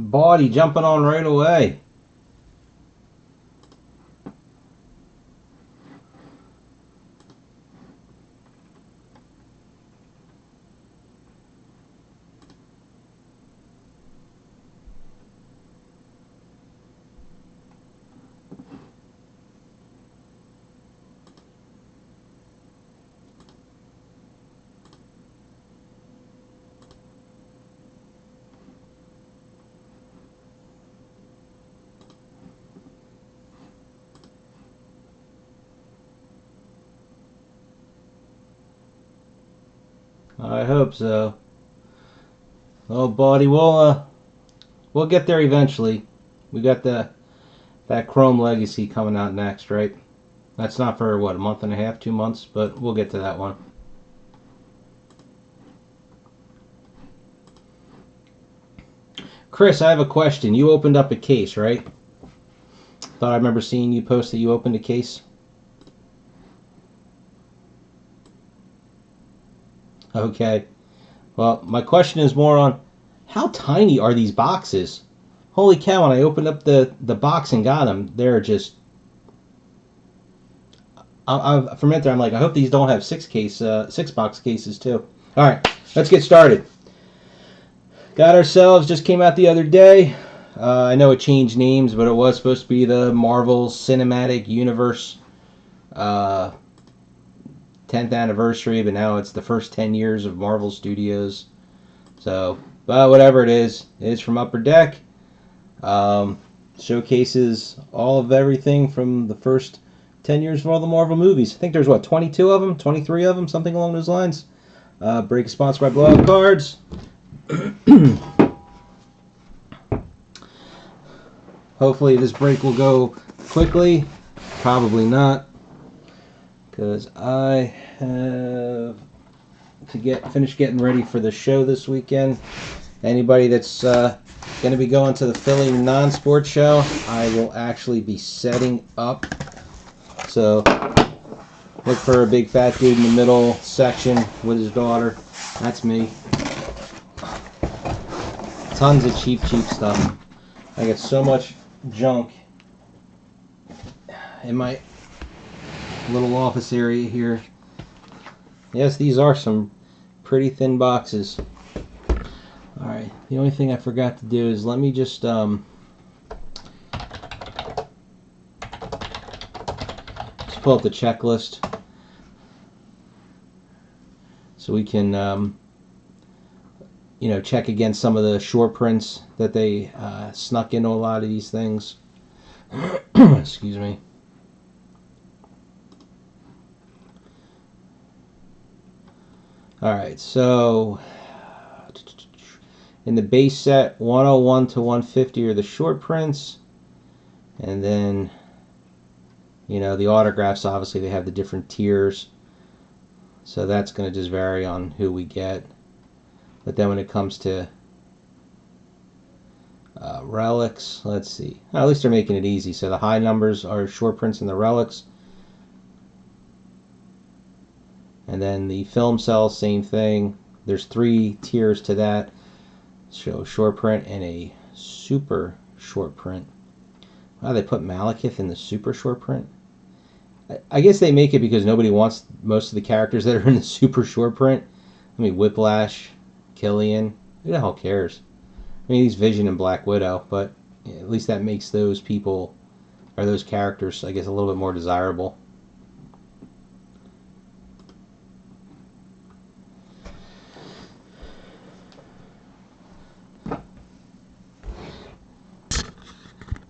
Body jumping on right away. I hope so. Oh, Body, we'll get there eventually. We got that Chrome Legacy coming out next, right? That's not for what, a month and a half, 2 months, but we'll get to that one. Chris, I have a question. You opened up a case, right? Thought I remember seeing you post that you opened a case. Okay. Well, my question is more on how tiny are these boxes? Holy cow, when I opened up the box and got them, they're just... For a minute there, I'm like, I hope these don't have six box cases too. All right, let's get started. Got ourselves, just came out the other day. I know it changed names, but it was supposed to be the Marvel Cinematic Universe 10th anniversary, but now it's the first 10 years of Marvel Studios. So, but whatever it is from Upper Deck. Showcases all of everything from the first 10 years of all the Marvel movies. I think there's, 22 of them? 23 of them? Something along those lines. Break is sponsored by Blowout Cards. Hopefully this break will go quickly. Probably not, because I have to finish getting ready for the show this weekend. Anybody that's going to be going to the Philly non-sports show, I will actually be setting up. So look for a big fat dude in the middle section with his daughter. That's me. Tons of cheap stuff. I got so much junk in my little office area here. Yes, these are some pretty thin boxes. Alright, the only thing I forgot to do is let me just pull up the checklist so we can check against some of the short prints that they snuck into a lot of these things. Excuse me. Alright, so in the base set, 101 to 150 are the short prints, and then the autographs, obviously they have the different tiers, so that's going to just vary on who we get. But then when it comes to relics, let's see. At least they're making it easy. So the high numbers are short prints and the relics. And then the film cells, same thing. There's 3 tiers to that. So short print and a super short print. Wow, they put Malekith in the super short print. I guess they make it because nobody wants most of the characters that are in the super short print. I mean, Whiplash, Killian, who the hell cares? I mean, he's Vision and Black Widow, but at least that makes those people, or those characters, I guess, a little bit more desirable.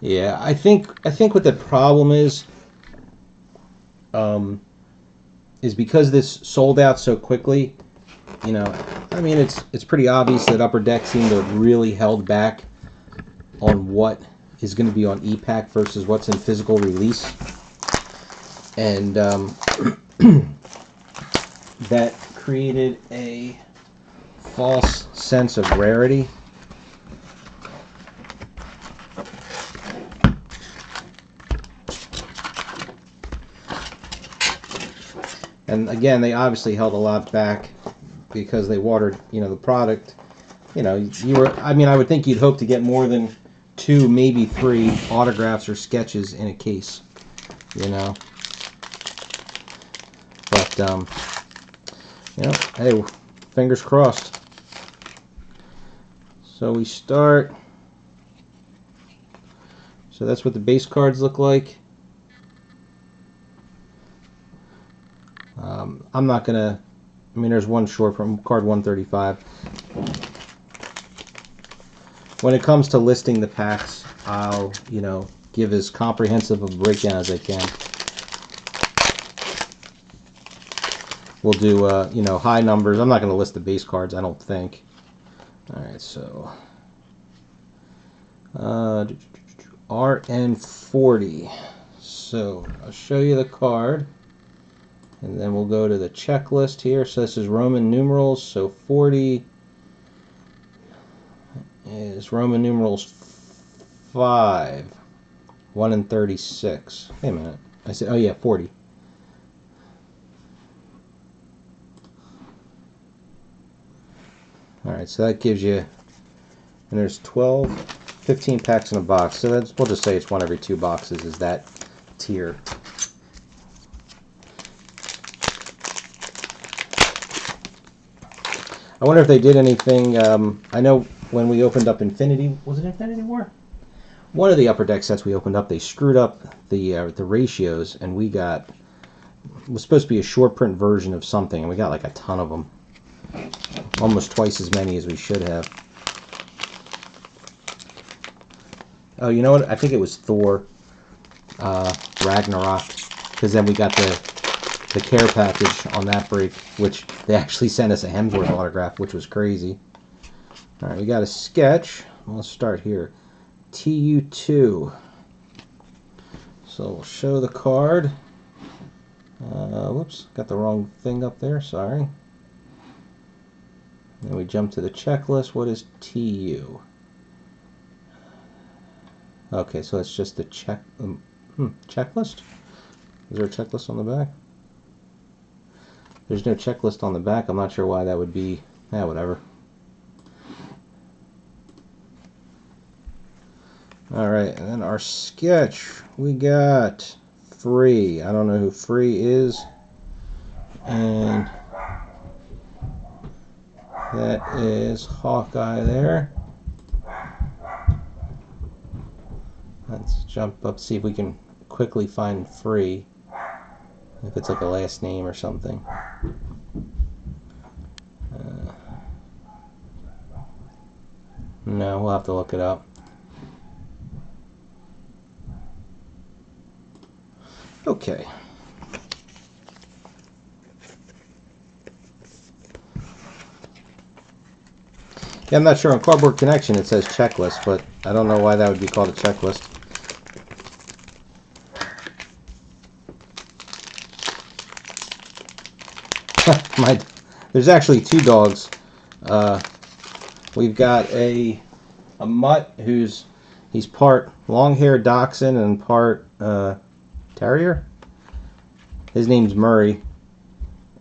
Yeah, I think what the problem is because this sold out so quickly. I mean, it's pretty obvious that Upper Deck seemed to have really held back on what is going to be on e-pack versus what's in physical release, and that created a false sense of rarity. And again, they obviously held a lot back because they watered, the product, you know, you were. I mean, I would think you'd hope to get more than 2, maybe 3 autographs or sketches in a case. You know, but you know, hey, fingers crossed. So we start. So that's what the base cards look like. I'm not gonna. I mean, there's one short from card 135. When it comes to listing the packs, I'll, you know, give as comprehensive a breakdown as I can. We'll do, you know, high numbers. I'm not going to list the base cards, I don't think. All right, so RN40. So I'll show you the card, and then we'll go to the checklist here. So this is Roman numerals. So 40 is Roman numerals 5, 1 and 36. Wait a minute. I said, oh yeah, 40. Alright, so that gives you, and there's 15 packs in a box. So that's, we'll just say it's 1 every 2 boxes is that tier. I wonder if they did anything. I know when we opened up Infinity, was it Infinity War? One of the Upper Deck sets we opened up, they screwed up the ratios, and we got, it was supposed to be a short print version of something, and we got like a ton of them. Almost twice as many as we should have. Oh, you know what? I think it was Thor Ragnarok, because then we got the care package on that break, which they actually sent us a Hemsworth autograph, which was crazy. All right, we got a sketch. Let's start here. TU2. So we'll show the card. Whoops, got the wrong thing up there. Sorry. Then we jump to the checklist. What is TU? Okay, so it's just the checklist? Is there a checklist on the back? There's no checklist on the back. I'm not sure why that would be. Yeah, whatever. Alright, and then our sketch. We got Free. I don't know who Free is. And that is Hawkeye there. Let's jump up, see if we can quickly find Free. If it's like a last name or something. No, we'll have to look it up. Okay. Yeah, I'm not sure on Cardboard Connection it says checklist, but I don't know why that would be called a checklist. There's actually 2 dogs. We've got a mutt he's part long-haired dachshund and part terrier. His name's Murray.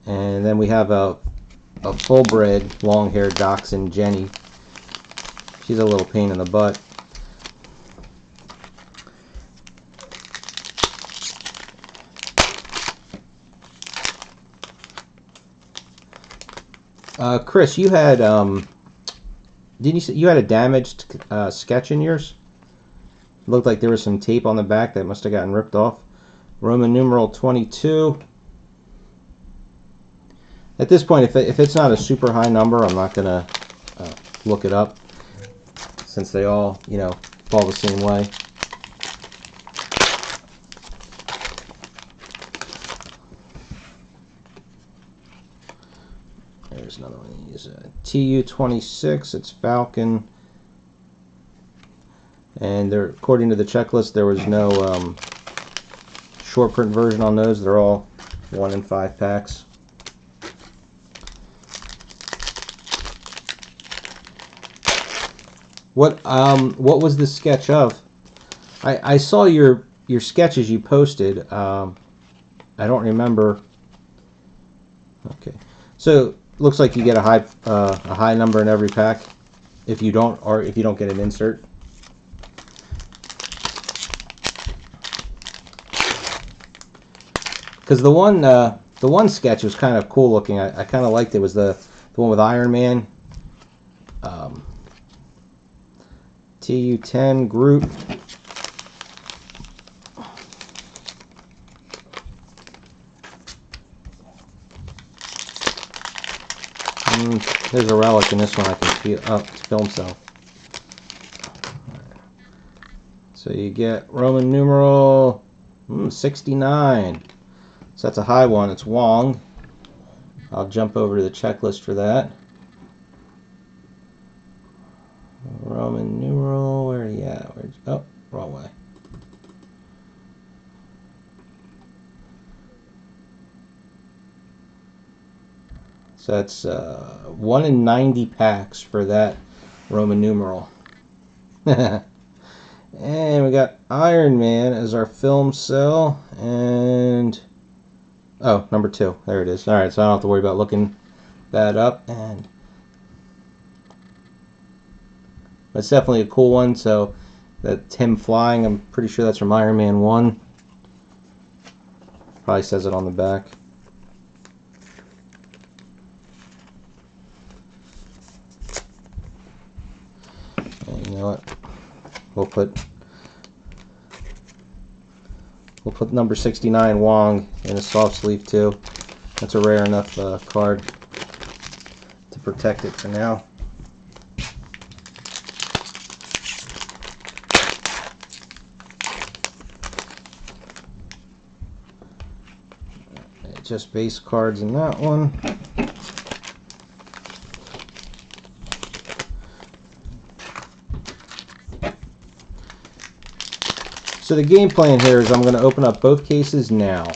And then we have a full-bred long-haired dachshund, Jenny. She's a little pain in the butt. Chris, you had didn't you say you had a damaged sketch in yours? It looked like there was some tape on the back that must have gotten ripped off. Roman numeral 22. At this point, if it's not a super high number, I'm not gonna look it up, since they all, you know, fall the same way. There's another one of these. TU26, it's Falcon. And there, according to the checklist, there was no short print version on those. They're all 1 in 5 packs. What was the sketch of? I saw your sketches you posted. I don't remember. Okay, so looks like you get a high number in every pack. if you don't get an insert. Because the one sketch was kind of cool looking. I kind of liked it. Was the one with Iron Man, TU10 Groot. There's a relic in this one I can feel. Oh, it's film cell. So you get Roman numeral 69. So that's a high one. It's Wong. I'll jump over to the checklist for that. Roman numeral, where are you at? Oh, wrong way. So that's 1 in 90 packs for that Roman numeral. And we got Iron Man as our film cell, and oh, number 2. There it is. All right, so I don't have to worry about looking that up. And that's definitely a cool one. So that's him flying. I'm pretty sure that's from Iron Man 1. Probably says it on the back. And you know what? We'll put number 69 Wong in a soft sleeve too. That's a rare enough card to protect it for now. Just base cards in that one. So the game plan here is I'm going to open up both cases now.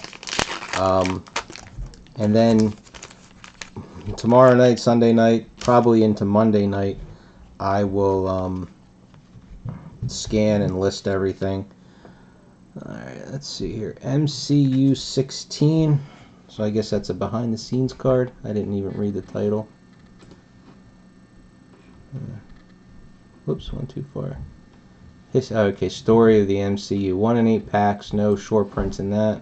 And then tomorrow night, Sunday night, probably into Monday night, I will scan and list everything. Alright, let's see here. MCU 16. So I guess that's a behind the scenes card. I didn't even read the title. Whoops, went too far. Okay, story of the MCU. 1 in 8 packs, no short prints in that.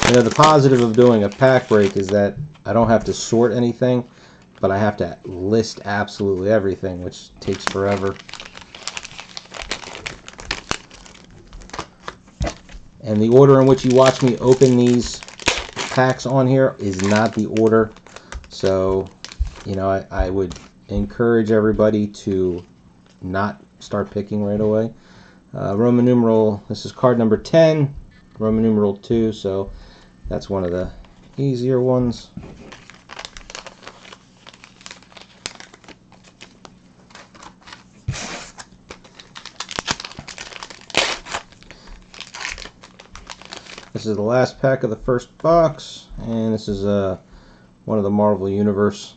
You know, the positive of doing a pack break is that I don't have to sort anything, but I have to list absolutely everything, which takes forever. And the order in which you watch me open these packs on here is not the order. So, you know, I would encourage everybody to not start picking right away. Roman numeral, this is card number 10, Roman numeral 2, so that's one of the easier ones. This is the last pack of the first box, and this is one of the Marvel Universe.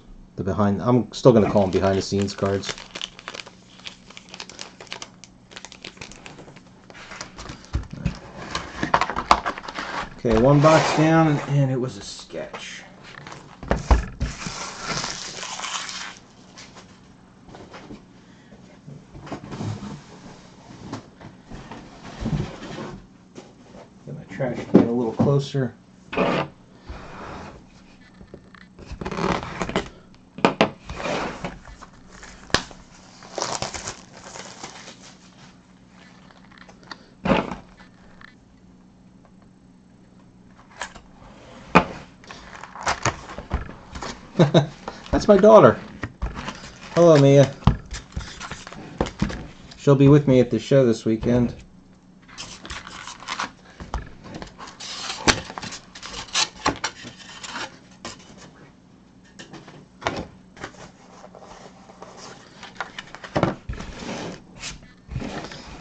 I'm still going to call them behind the scenes cards. Okay, one box down, and it was a sketch. Get my trash can a little closer. That's my daughter. Hello, Mia. She'll be with me at the show this weekend.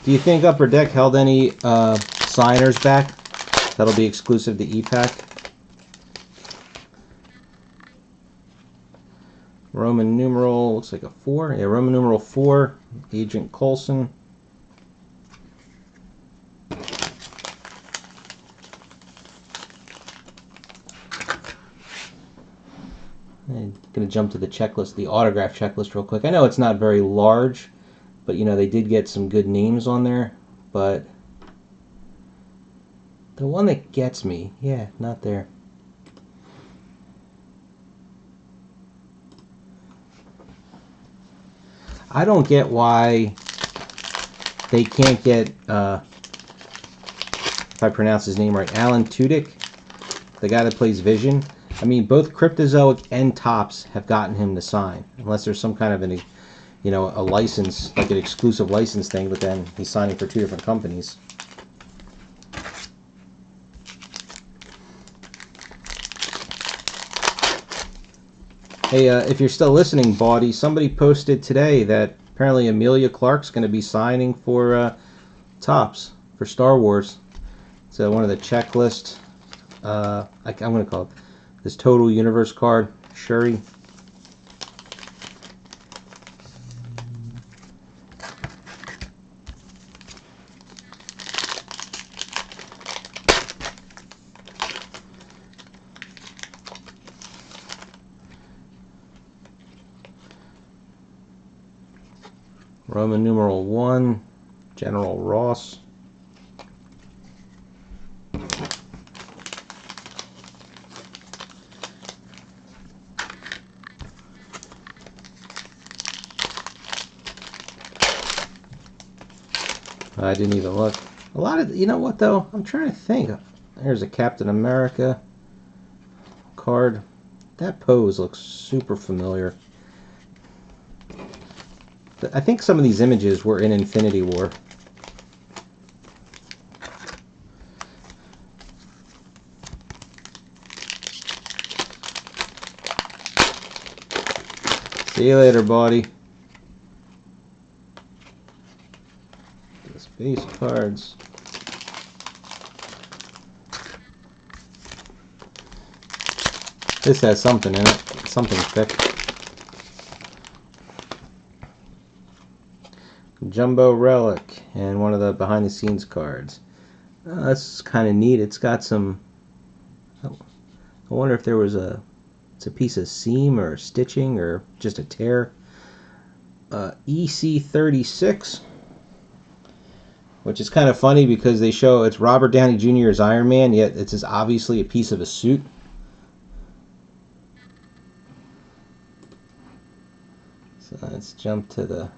Do you think Upper Deck held any signers back? That'll be exclusive to E-Pack. Roman numeral, looks like a 4. Yeah, Roman numeral 4, Agent Coulson. going to jump to the checklist, the autograph checklist real quick. I know it's not very large, but you know, they did get some good names on there. But the one that gets me, yeah, not there. I don't get why they can't get, if I pronounce his name right, Alan Tudyk, the guy that plays Vision. I mean, both Cryptozoic and Topps have gotten him to sign, unless there's some kind of an, you know, a license, like an exclusive license thing, but then he's signing for 2 different companies. Hey, if you're still listening, Bawdy, somebody posted today that apparently Emilia Clarke's going to be signing for Topps for Star Wars. So one of the checklist, I'm going to call it this Total Universe card, Shuri. Roman numeral 1, General Ross. I didn't even look. A lot of, you know what though? I'm trying to think. There's a Captain America card. That pose looks super familiar. I think some of these images were in Infinity War. See you later, Bawdy. Base cards. This has something in it. Something thick. Jumbo Relic and one of the behind the scenes cards. That's kind of neat. It's got some, I wonder if there was it's a piece of seam or stitching or just a tear. EC36, which is kind of funny because they show it's Robert Downey Jr. as Iron Man, yet it's obviously a piece of a suit. So let's jump to the,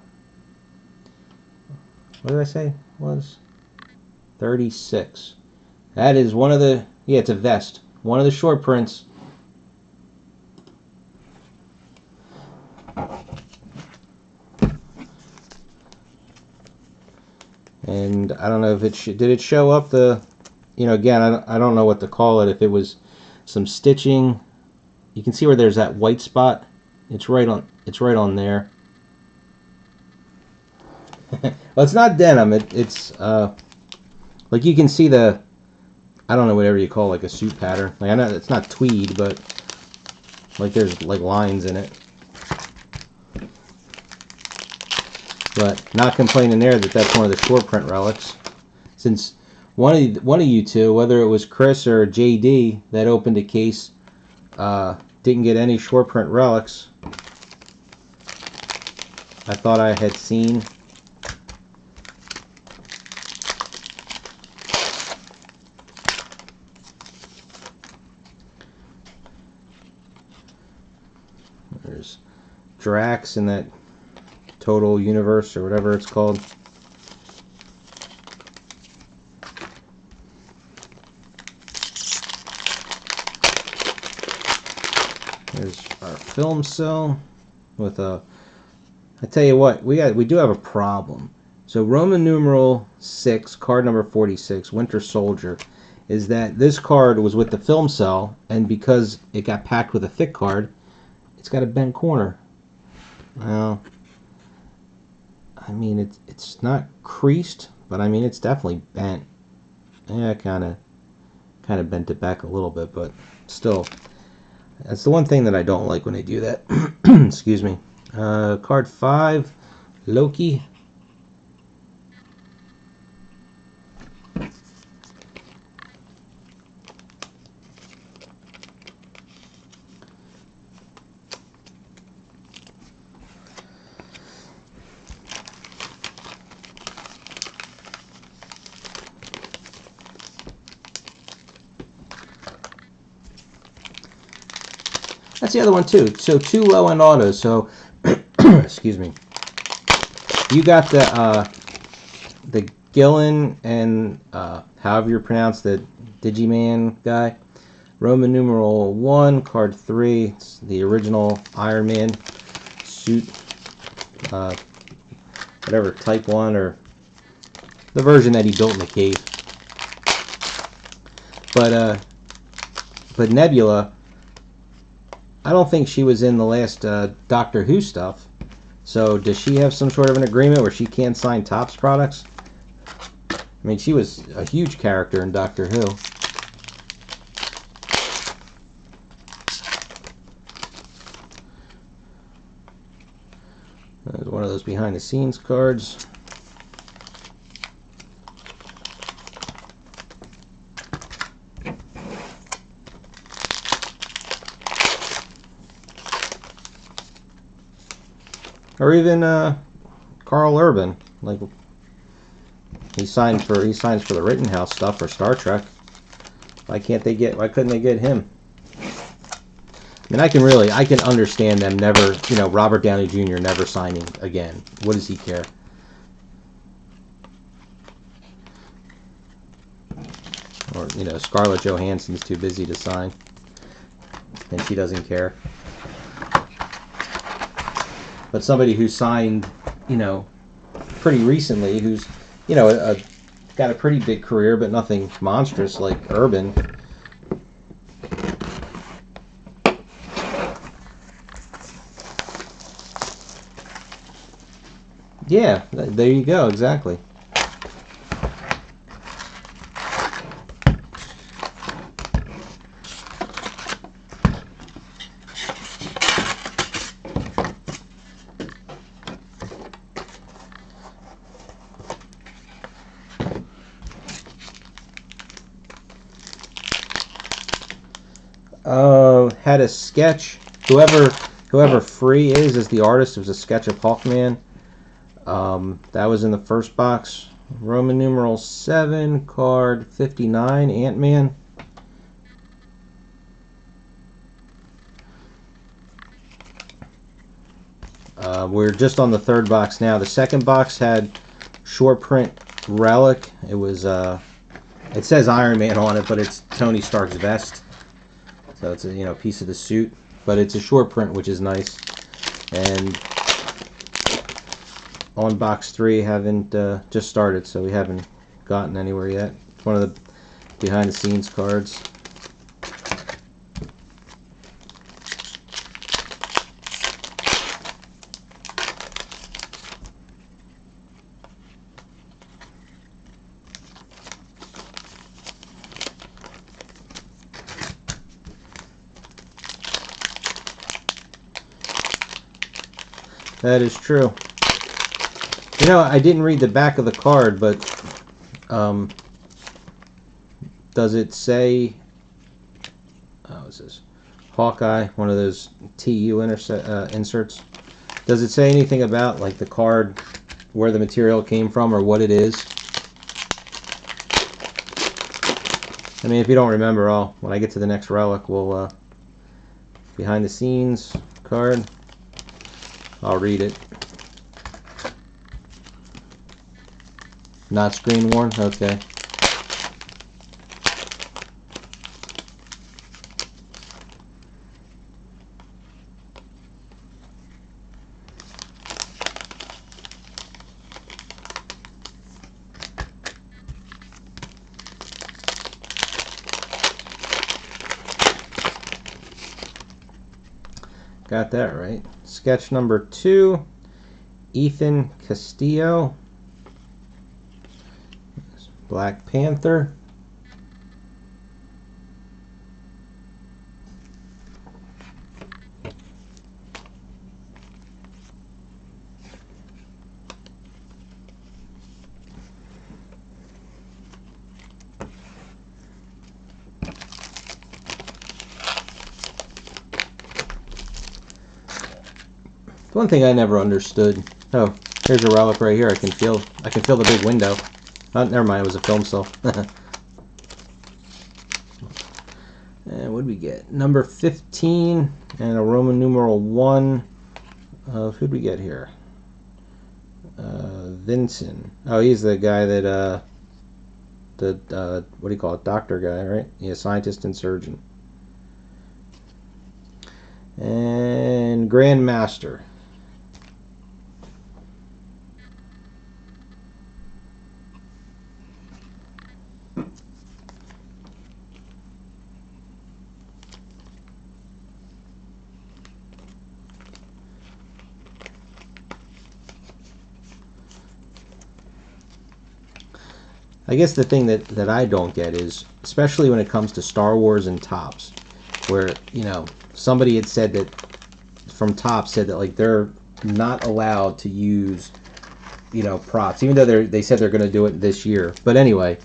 what did I say was 36. That is one of the, yeah, it's a vest. One of the short prints. And I don't know if it did it show up the, you know, again, I don't know what to call it. If it was some stitching, you can see where there's that white spot. It's right on there. Well, it's not denim. It's like you can see the, I don't know, whatever you call like a suit pattern. Like I know it's not tweed, but like there's like lines in it. But not complaining there that that's one of the short print relics. Since one of you two, whether it was Chris or JD that opened a case, didn't get any short print relics. I thought I had seen. There's Drax in that Total Universe or whatever it's called. There's our film cell with a, I tell you what, we do have a problem. So Roman numeral 6, card number 46, Winter Soldier, is that this card was with the film cell, and because it got packed with a thick card, it's got a bent corner. Well, I mean, it's not creased, but I mean it's definitely bent. Yeah, kind of bent it back a little bit, but still, that's the one thing that I don't like when they do that. Excuse me. Card 5, Loki. That's the other one too. So 2 low-end autos. So, excuse me. You got the Gillen and however you pronounce the Digiman guy. Roman numeral 1, card 3. It's the original Iron Man suit. Whatever, Type 1 or the version that he built in the cave. But Nebula, I don't think she was in the last Doctor Who stuff. So does she have some sort of an agreement where she can't sign Topps products? I mean, she was a huge character in Doctor Who. There's one of those behind the scenes cards. Or even Carl Urban, like he signs for the Rittenhouse stuff for Star Trek. Why couldn't they get him? I mean, I can understand them never, Robert Downey Jr. never signing again. What does he care? Or, Scarlett Johansson's too busy to sign, and she doesn't care. But somebody who signed, pretty recently, who's, got a pretty big career, but nothing monstrous like Urban. Yeah, there you go, exactly. Had a sketch. Whoever Free is the artist. It was a sketch of Hawkman. That was in the first box. Roman numeral 7, card 59, Ant-Man. We're just on the third box now. The second box had short print relic. It was it says Iron Man on it, but it's Tony Stark's vest. So it's a piece of the suit, but it's a short print, which is nice. And on box 3, haven't just started, so we haven't gotten anywhere yet. It's one of the behind the scenes cards. That is true. I didn't read the back of the card, but does it say, is this Hawkeye, one of those TU inserts? Does it say anything about like the card, where the material came from, or what it is? I mean, if you don't remember, when I get to the next relic, we'll behind the scenes card. I'll read it. Not screen worn? Okay. Got that right. Sketch number 2, Ethan Castillo, Black Panther. One thing I never understood. Oh, here's a relic right here. I can feel the big window. Oh, never mind. It was a film cell. And what what did we get? Number 15 and a Roman numeral 1 of, who'd we get here? Vincent. Oh, he's the guy that, what do you call it? Doctor guy, right? Yeah, scientist and surgeon. And Grandmaster. I guess the thing that I don't get is, especially when it comes to Star Wars and Topps, where, you know, somebody had said that, from Topps said that, like, they're not allowed to use, you know, props, even though they said they're going to do it this year. But anyway,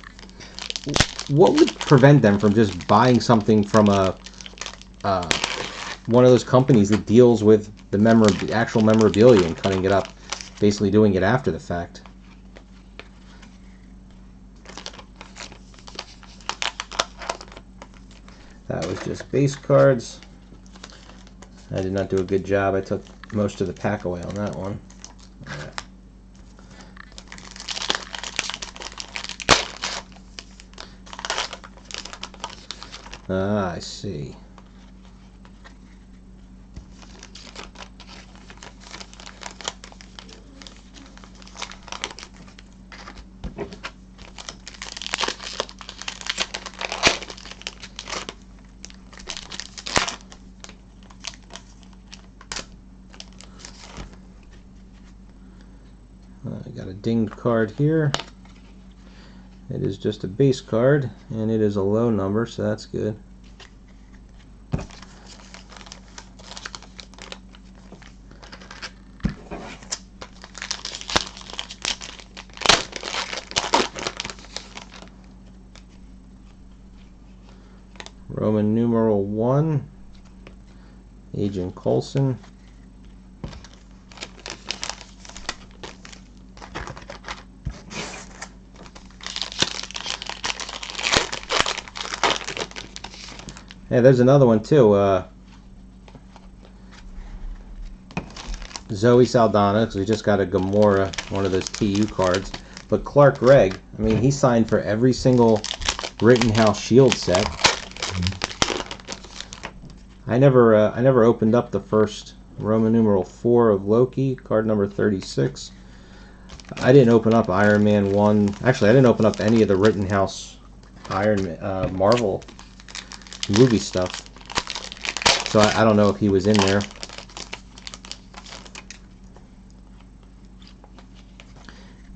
what would prevent them from just buying something from a one of those companies that deals with the actual memorabilia and cutting it up, basically doing it after the fact? That was just base cards. I did not do a good job. I took most of the pack away on that one. Ah, I see. I got a dinged card here. It is just a base card, and it is a low number, so that's good. Roman numeral 1, Agent Coulson. Yeah, there's another one too. Zoe Saldana, because we just got a Gamora, one of those TU cards. But Clark Gregg, I mean, he signed for every single Rittenhouse Shield set. I never opened up the first Roman numeral 4 of Loki, card number 36. I didn't open up Iron Man 1. Actually, I didn't open up any of the Rittenhouse Marvel movie stuff, so I don't know if he was in there.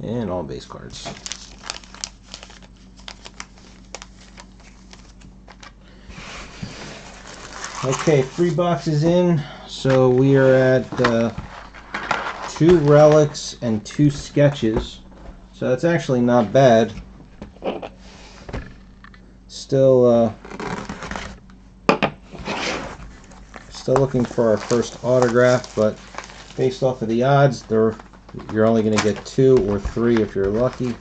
And all base cards. Okay, 3 boxes in, so we are at 2 relics and 2 sketches, so that's actually not bad. Still looking for our first autograph, but based off of the odds, you're only going to get 2 or 3 if you're lucky.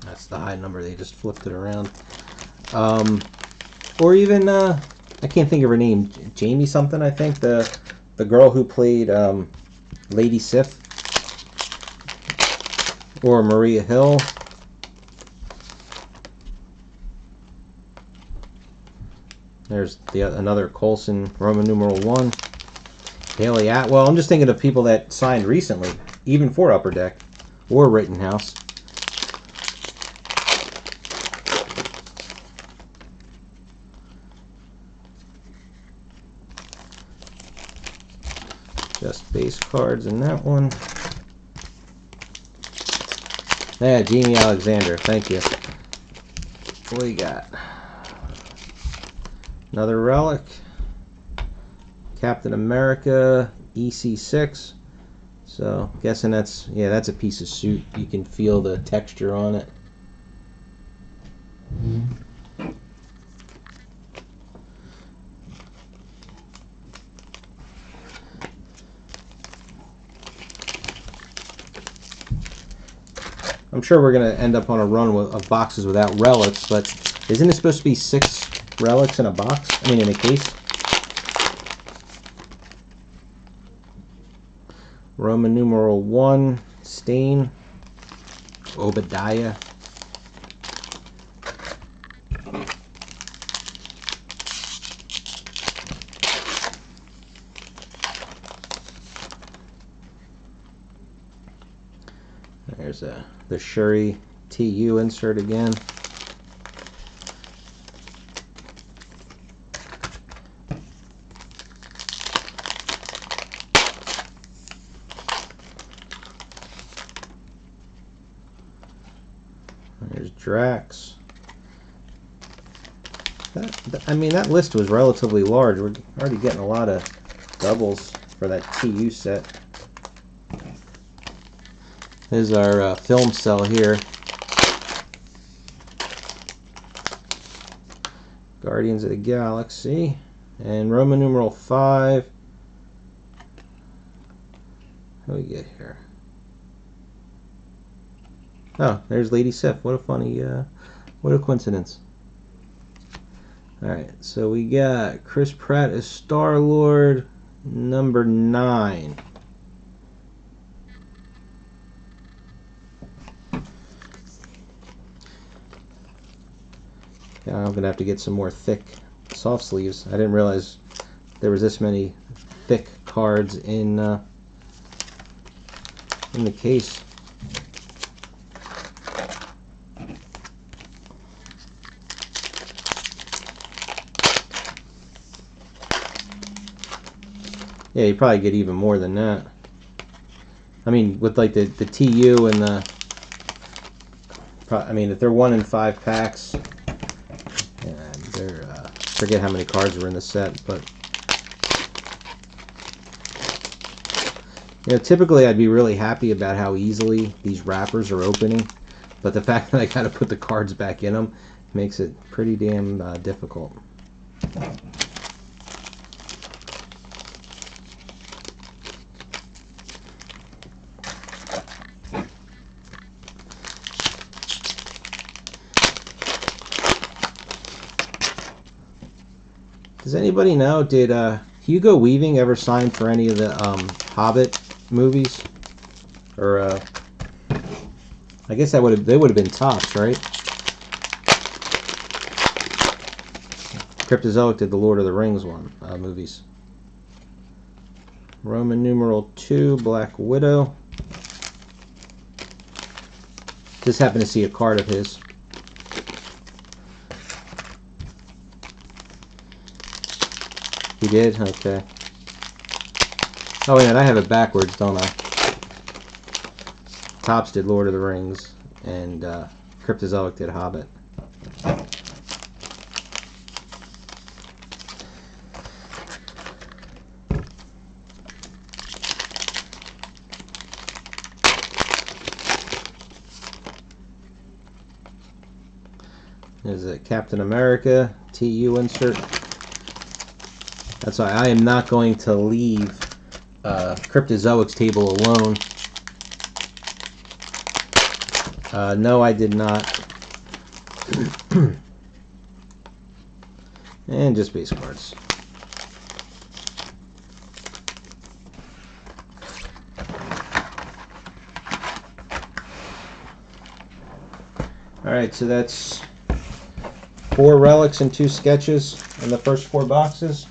That's the high number. They just flipped it around. Or even I can't think of her name. Jamie something, I think. The girl who played Lady Sif, or Maria Hill. There's another Coulson Roman numeral 1. Haley Atwell. I'm just thinking of people that signed recently, even for Upper Deck or Rittenhouse. Just base cards in that one. Yeah, Jamie Alexander. Thank you. What do you got? Another relic. Captain America EC6. So guessing that's, yeah, that's a piece of suit. You can feel the texture on it. I'm sure we're going to end up on a run of boxes without relics, but isn't it supposed to be 6 relics in a box? I mean, in a case? Roman numeral 1, Stain, Obadiah. There's the Shuri TU insert again. There's Drax. I mean, that list was relatively large. We're already getting a lot of doubles for that TU set. There's our film cell here. Guardians of the Galaxy. And Roman numeral 5. What do we get here? Oh, there's Lady Sif. What a funny, what a coincidence. Alright, so we got Chris Pratt as Star-Lord, number 9. Yeah, I'm going to have to get some more thick soft sleeves. I didn't realize there was this many thick cards in the case. Yeah, you probably get even more than that. I mean, with like the TU and the... I mean, if they're 1 in 5 packs... forget how many cards were in the set, but you know, typically I'd be really happy about how easily these wrappers are opening, but the fact that I got to put the cards back in them makes it pretty damn difficult. Does anybody know, did Hugo Weaving ever sign for any of the Hobbit movies? Or I guess that they would have been tops, right? Cryptozoic did the Lord of the Rings movies. Roman numeral 2, Black Widow. Just happened to see a card of his. He did? Okay. Oh, yeah, I have it backwards, don't I? Topps did Lord of the Rings, and Cryptozoic did Hobbit. There's a Captain America TU insert. That's why I am not going to leave Cryptozoic's table alone. No, I did not. And just base cards. Alright, so that's 4 relics and 2 sketches in the first 4 boxes.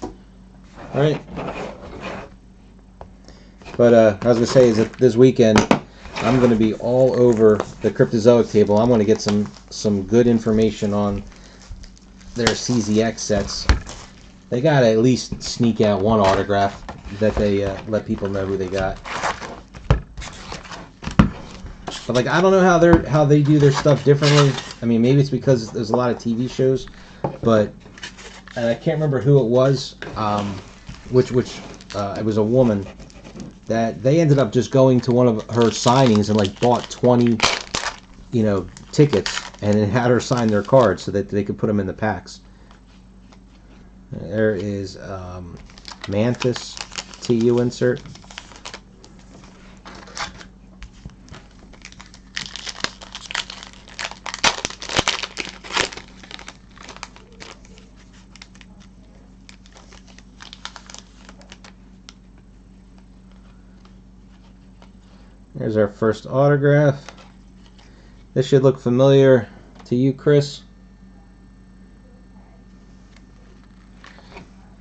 Alright. But I was going to say is that this weekend I'm going to be all over the Cryptozoic table. I'm going to get some good information on their CZX sets. They got to at least sneak out one autograph that they let people know who they got. But like, I don't know how they do their stuff differently. I mean, maybe it's because there's a lot of TV shows, but and I can't remember who it was. which it was a woman that they ended up just going to one of her signings and like bought 20, tickets, and then had her sign their cards so that they could put them in the packs. There is Mantis TU insert. There's our first autograph. This should look familiar to you, Chris.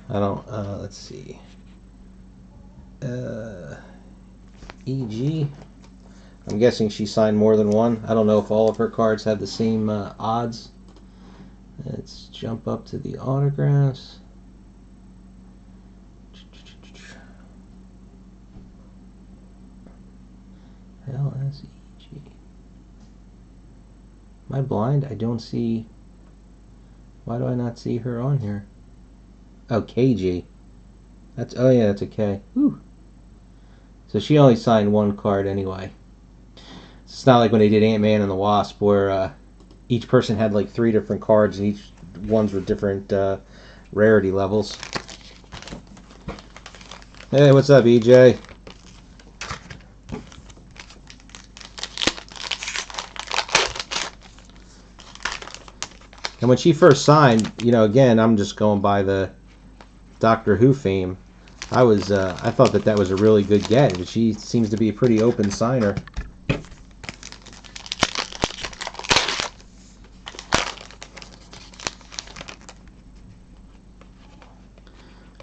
I don't, let's see. EG. I'm guessing she signed more than one. I don't know if all of her cards have the same odds. Let's jump up to the autographs. LSEG. Am I blind? I don't see. Why do I not see her on here? Oh, KG. That's, oh yeah, that's a K. Whew. So she only signed one card anyway. It's not like when they did Ant-Man and the Wasp, where each person had like 3 different cards, and each ones were different rarity levels. Hey, what's up, EJ? And when she first signed, again, I'm just going by the Doctor Who fame. I thought that was a really good get, but she seems to be a pretty open signer.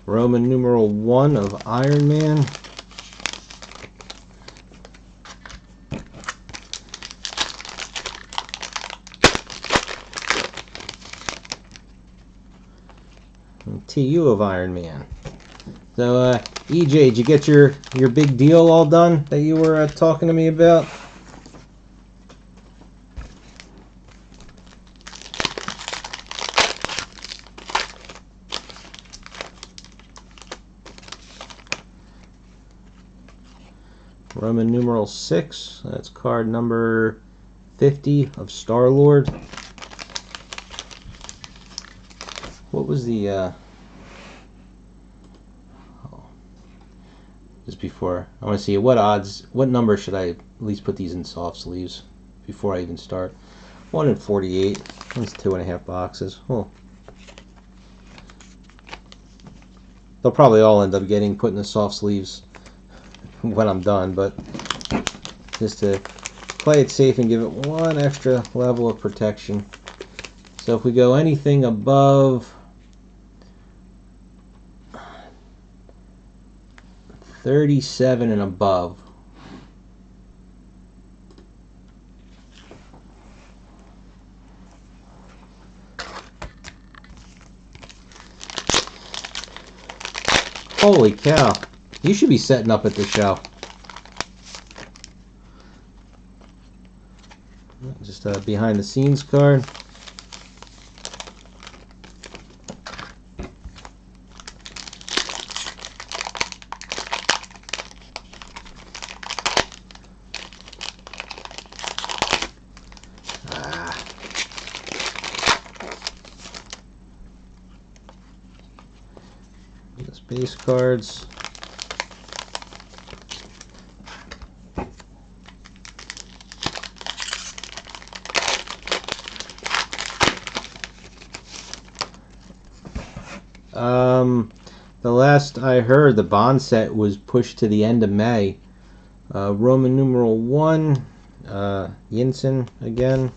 Roman numeral 1 of Iron Man. TU of Iron Man. So, EJ, did you get your big deal all done that you were talking to me about? Roman numeral 6. That's card number 50 of Star-Lord. What was the just before, I want to see what number should I at least put these in soft sleeves before I even start. 1 in 48. That's 2.5 boxes. Oh. They'll probably all end up getting put in the soft sleeves when I'm done, but just to play it safe and give it one extra level of protection. So if we go anything above 37 and above, holy cow, you should be setting up at the show. Just a behind the scenes card. Base cards. The last I heard, the Bond set was pushed to the end of May. Roman numeral 1, Yinsen again.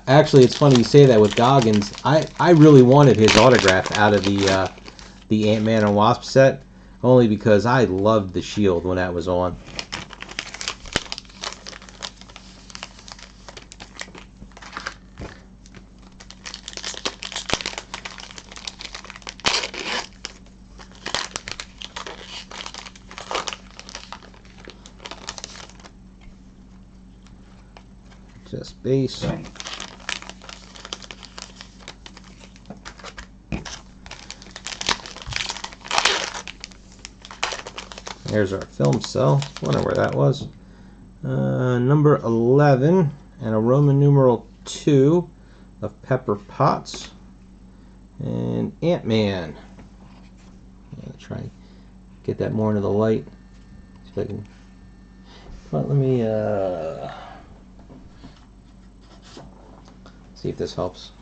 Actually, it's funny you say that with Goggins. I really wanted his autograph out of the Ant-Man and Wasp set, only because I loved the Shield when that was on. Just base. There's our film cell. Wonder where that was. Number 11 and a Roman numeral 2 of Pepper Potts and Ant-Man. Yeah, try and get that more into the light. See if I can. But let me see if this helps.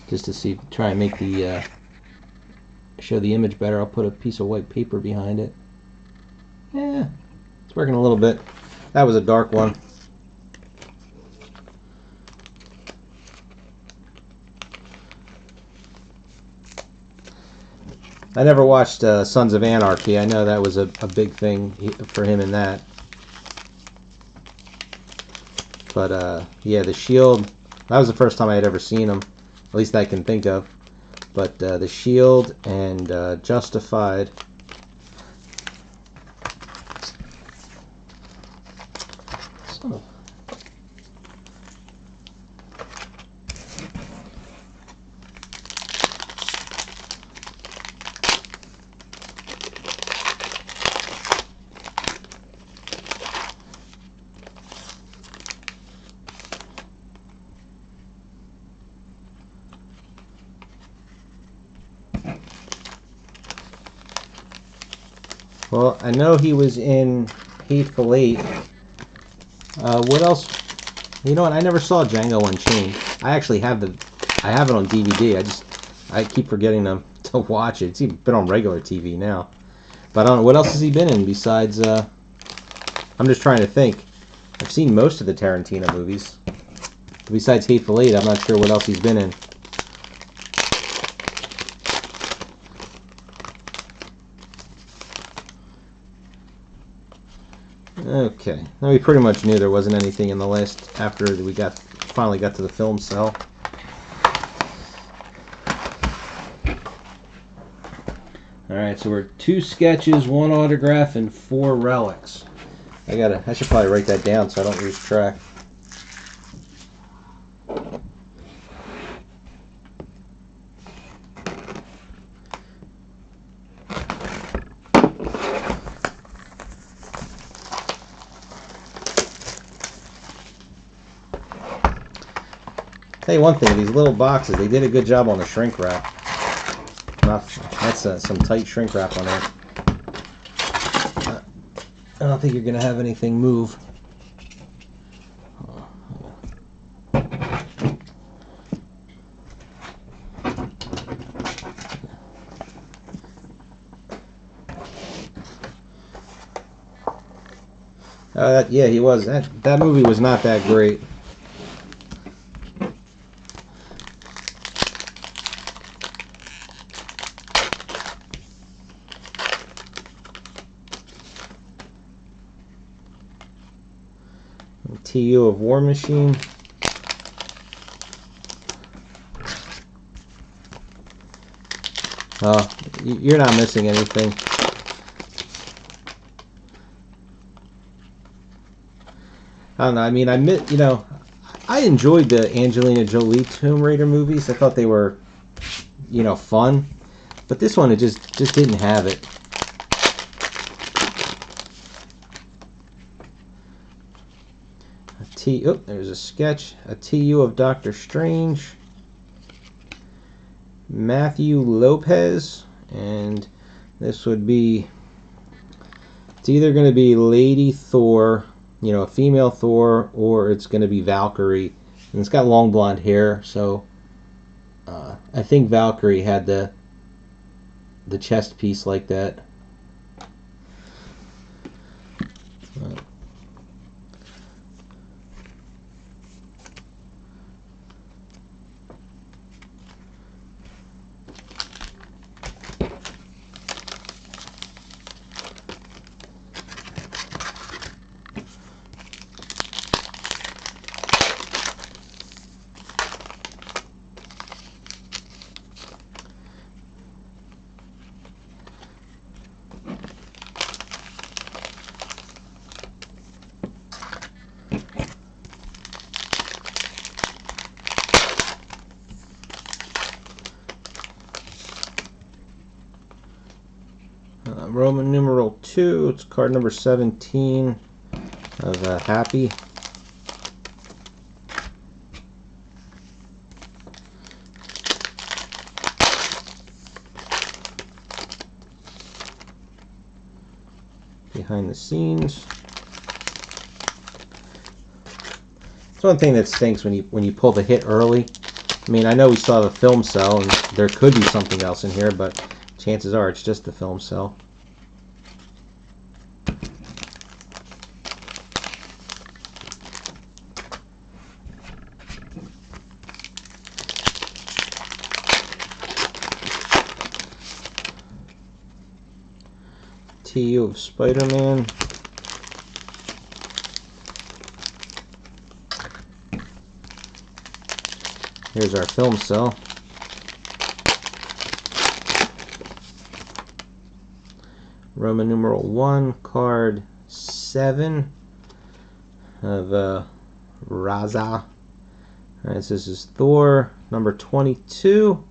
Just to see, try and make the show the image better. I'll put a piece of white paper behind it. Yeah, it's working a little bit. That was a dark one. I never watched Sons of Anarchy. I know that was a big thing for him in that. But yeah, The Shield, that was the first time I had ever seen him. At least I can think of. But The Shield and Justified. So. Well, I know he was in Hateful Eight. What else? You know what? I never saw Django Unchained. I actually have I have it on DVD. I keep forgetting to watch it. It's even been on regular TV now. But I don't know, what else has he been in besides, I'm just trying to think. I've seen most of the Tarantino movies. Besides Hateful Eight, I'm not sure what else he's been in. Okay, now we pretty much knew there wasn't anything in the list after we finally got to the film cell. Alright, so we're 2 sketches, 1 autograph, and 4 relics. I should probably write that down so I don't lose track. Tell you one thing, these little boxes, they did a good job on the shrink wrap. That's some tight shrink wrap on there. I don't think you're going to have anything move. Yeah, he was. That movie was not that great. TU of War Machine. You're not missing anything. I don't know. I mean, I enjoyed the Angelina Jolie Tomb Raider movies. I thought they were, fun. But this one, it just didn't have it. There's a sketch. A TU of Doctor Strange. Matthew Lopez. And this would be... It's either going to be Lady Thor, a female Thor, or it's going to be Valkyrie. And it's got long blonde hair, so I think Valkyrie had the chest piece like that. Roman numeral 2. It's card number 17 of Happy. Behind the scenes. It's one thing that stinks when you pull the hit early. I mean, I know we saw the film cell, and there could be something else in here, but chances are it's just the film cell. TU of Spider-Man. Here's our film cell. Roman numeral 1, card 7 of Raza. Alright, so this is Thor, number 22,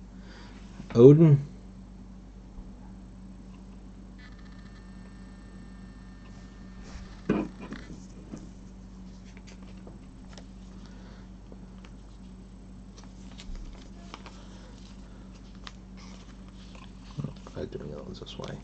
Odin. I'm doing the other ones this way.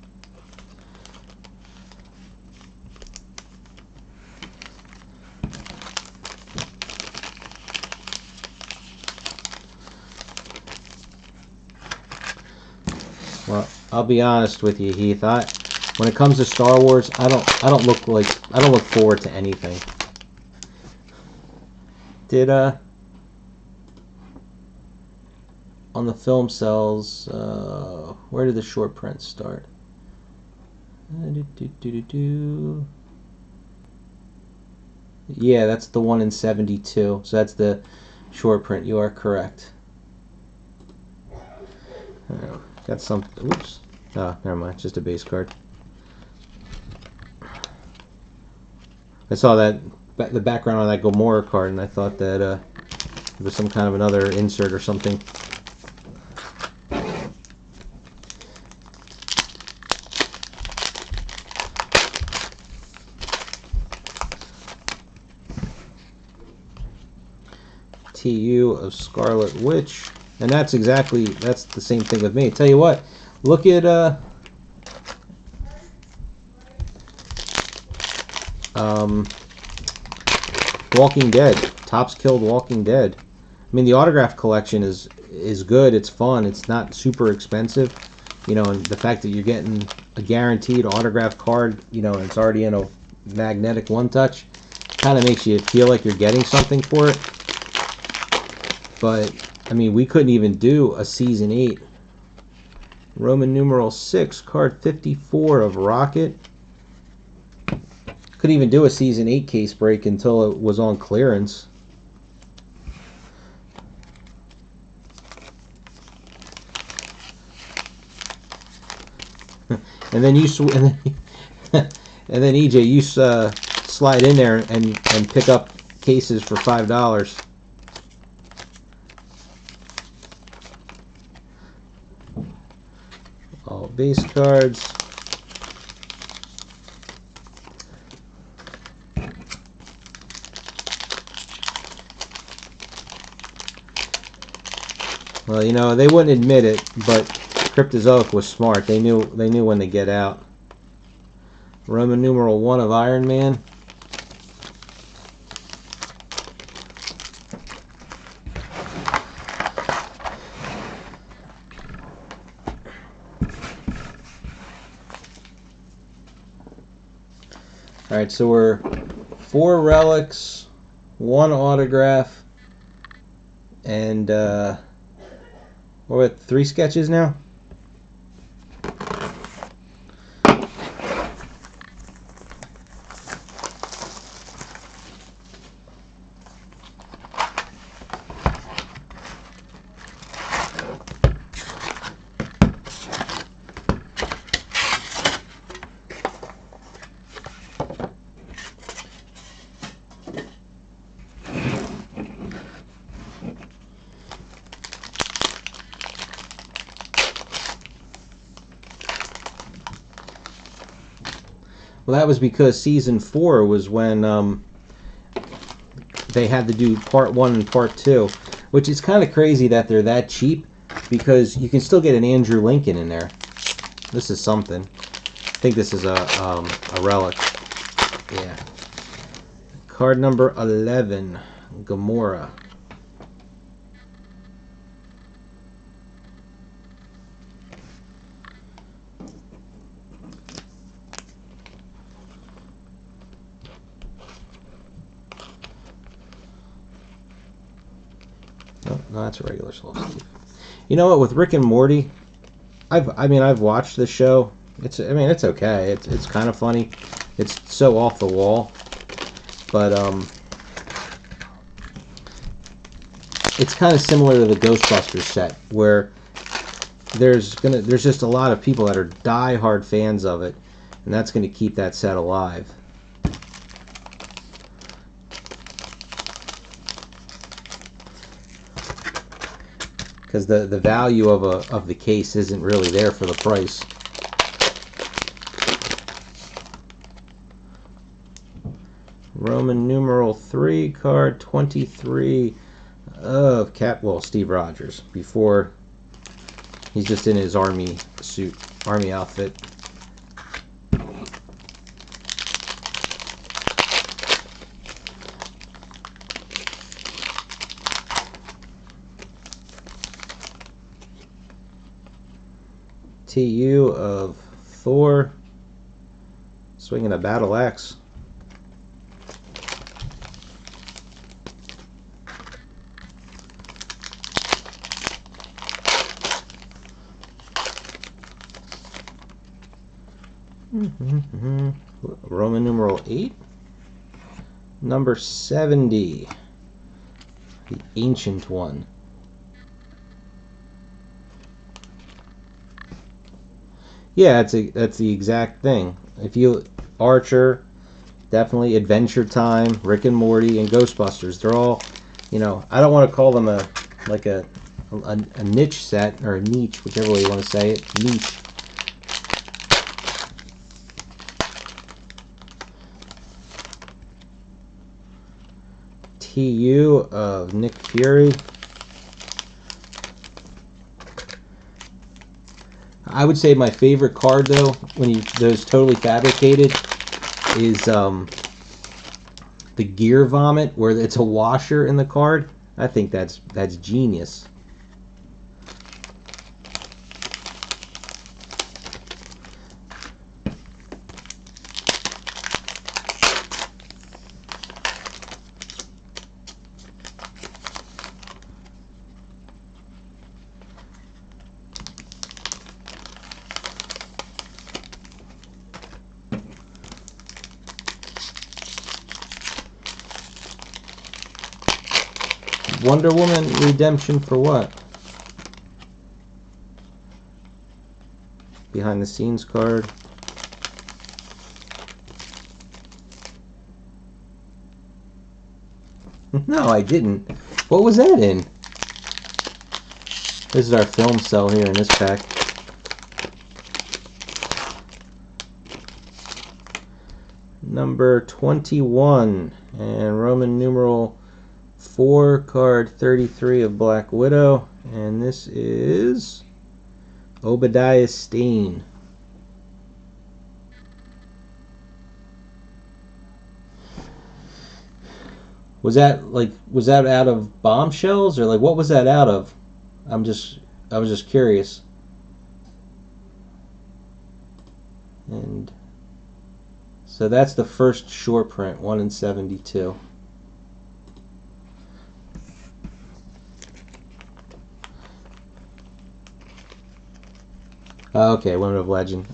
Well, I'll be honest with you, Heath. When it comes to Star Wars, I don't look forward to anything. Did on the film cells, where did the short print start? Yeah, that's the one in 72. So that's the short print. You are correct. Got some. Oops. Oh, never mind. Just a base card. I saw that the background on that Gomorrah card, and I thought that it was some kind of another insert or something. TU of Scarlet Witch. And that's the same thing with me. Tell you what, look at Walking Dead. Topps Killed Walking Dead. I mean, the autograph collection is good. It's fun. It's not super expensive. You know, and the fact that you're getting a guaranteed autograph card, you know, and it's already in a magnetic one-touch, kind of makes you feel like you're getting something for it. But I mean, we couldn't even do a Season 8. Roman numeral 6, card 54 of Rocket. Couldn't even do a Season 8 case break until it was on clearance. And then and then EJ, you slide in there and pick up cases for $5. All base cards. Well, you know, they wouldn't admit it, but Cryptozoic was smart. They knew when to get out. Roman numeral 1 of Iron Man. Alright, so we're 4 relics, 1 autograph, and we're at 3 sketches now? Well, that was because season 4 was when they had to do part 1 and part 2, which is kind of crazy that they're that cheap because you can still get an Andrew Lincoln in there. This is something. I think this is a relic. Yeah. Card number 11, Gamora. No, that's a regular Slow Steve. You know what? With Rick and Morty, I've watched the show. It's okay. It's kind of funny. It's so off the wall, but it's kind of similar to the Ghostbusters set, where there's just a lot of people that are die-hard fans of it, and that's going to keep that set alive. Because the value of the case isn't really there for the price. Roman numeral 3, card 23 of Steve Rogers, before he's just in his army suit, army outfit. TU of Thor, swinging a battle axe. Roman numeral 8, number 70, the Ancient One. Yeah, that's the exact thing. If you Archer, definitely Adventure Time, Rick and Morty, and Ghostbusters. They're all, I don't want to call them a niche set, or a niche, whichever way you want to say it. Niche. TU of Nick Fury. I would say my favorite card, though, those totally fabricated, is the Gear Vomit, where it's a washer in the card. I think that's genius. Wonder Woman redemption for what? Behind the scenes card. No, I didn't. What was that in? This is our film cell here in this pack. Number 21 and Roman numeral 4, card 33 of Black Widow, and this is Obadiah Stane. Was that out of Bombshells, or what was that out of? I was just curious. And so that's the first short print, 1 in 72. Okay, Women of Legend.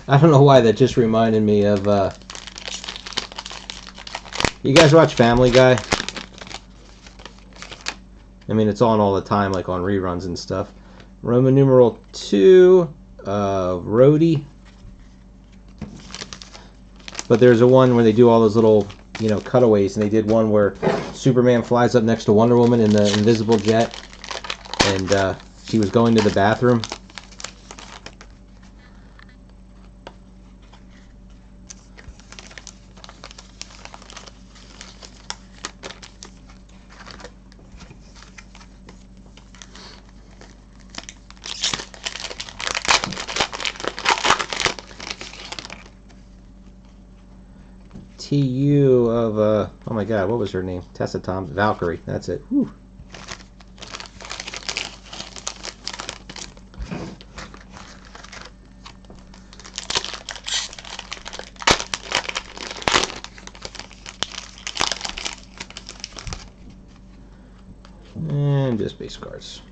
I don't know why that just reminded me of, you guys watch Family Guy? I mean, it's on all the time, on reruns and stuff. Roman numeral 2, Rhodey. But there's a one where they do all those little you know, cutaways, and they did one where Superman flies up next to Wonder Woman in the invisible jet, and she was going to the bathroom. TU of, oh my god, what was her name? Tessa Thompson. Valkyrie, that's it. Whew. And just base cards.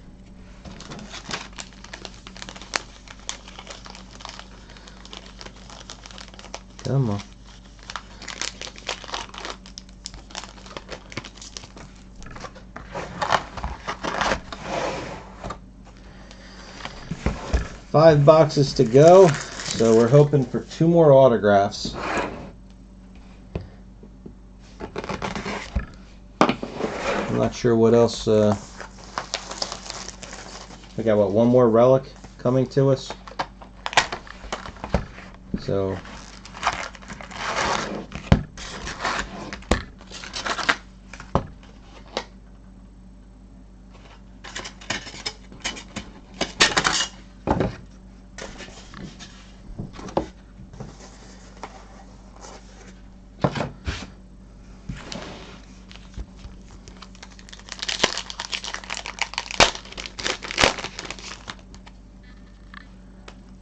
Come on. Five boxes to go, so we're hoping for 2 more autographs. I'm not sure what else. We got what, 1 more relic coming to us. So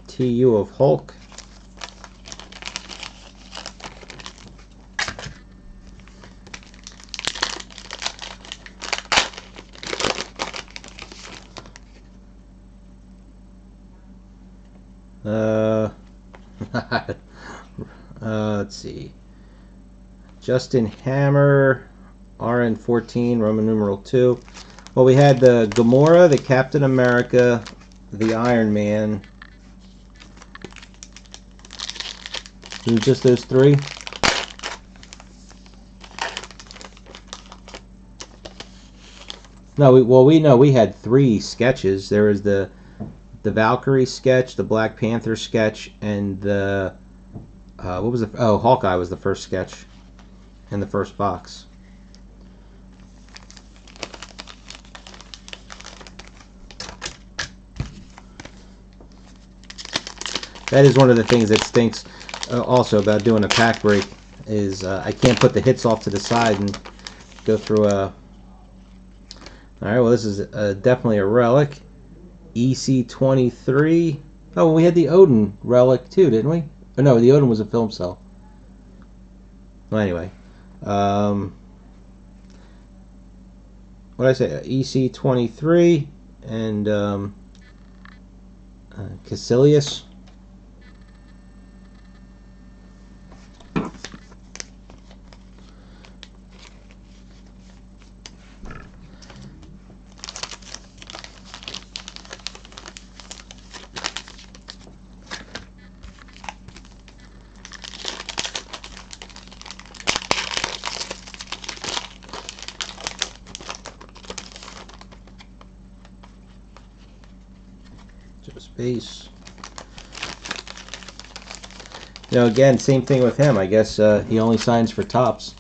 TU of Hulk. Let's see. Justin Hammer, RN14, Roman numeral 2. Well, we had the Gamora, the Captain America, the Iron Man. Just those 3? No, we know we had 3 sketches. There was the Valkyrie sketch, the Black Panther sketch, and the what was the Hawkeye was the first sketch in the first box. That is one of the things that stinks also about doing a pack break is I can't put the hits off to the side and go through a. Alright, well this is definitely a relic. EC23. Oh, well, we had the Odin relic too, didn't we? Oh, no, the Odin was a film cell. Well, anyway. What did I say? EC23 and Caecilius. Just base. You know, again, same thing with him. I guess he only signs for tops.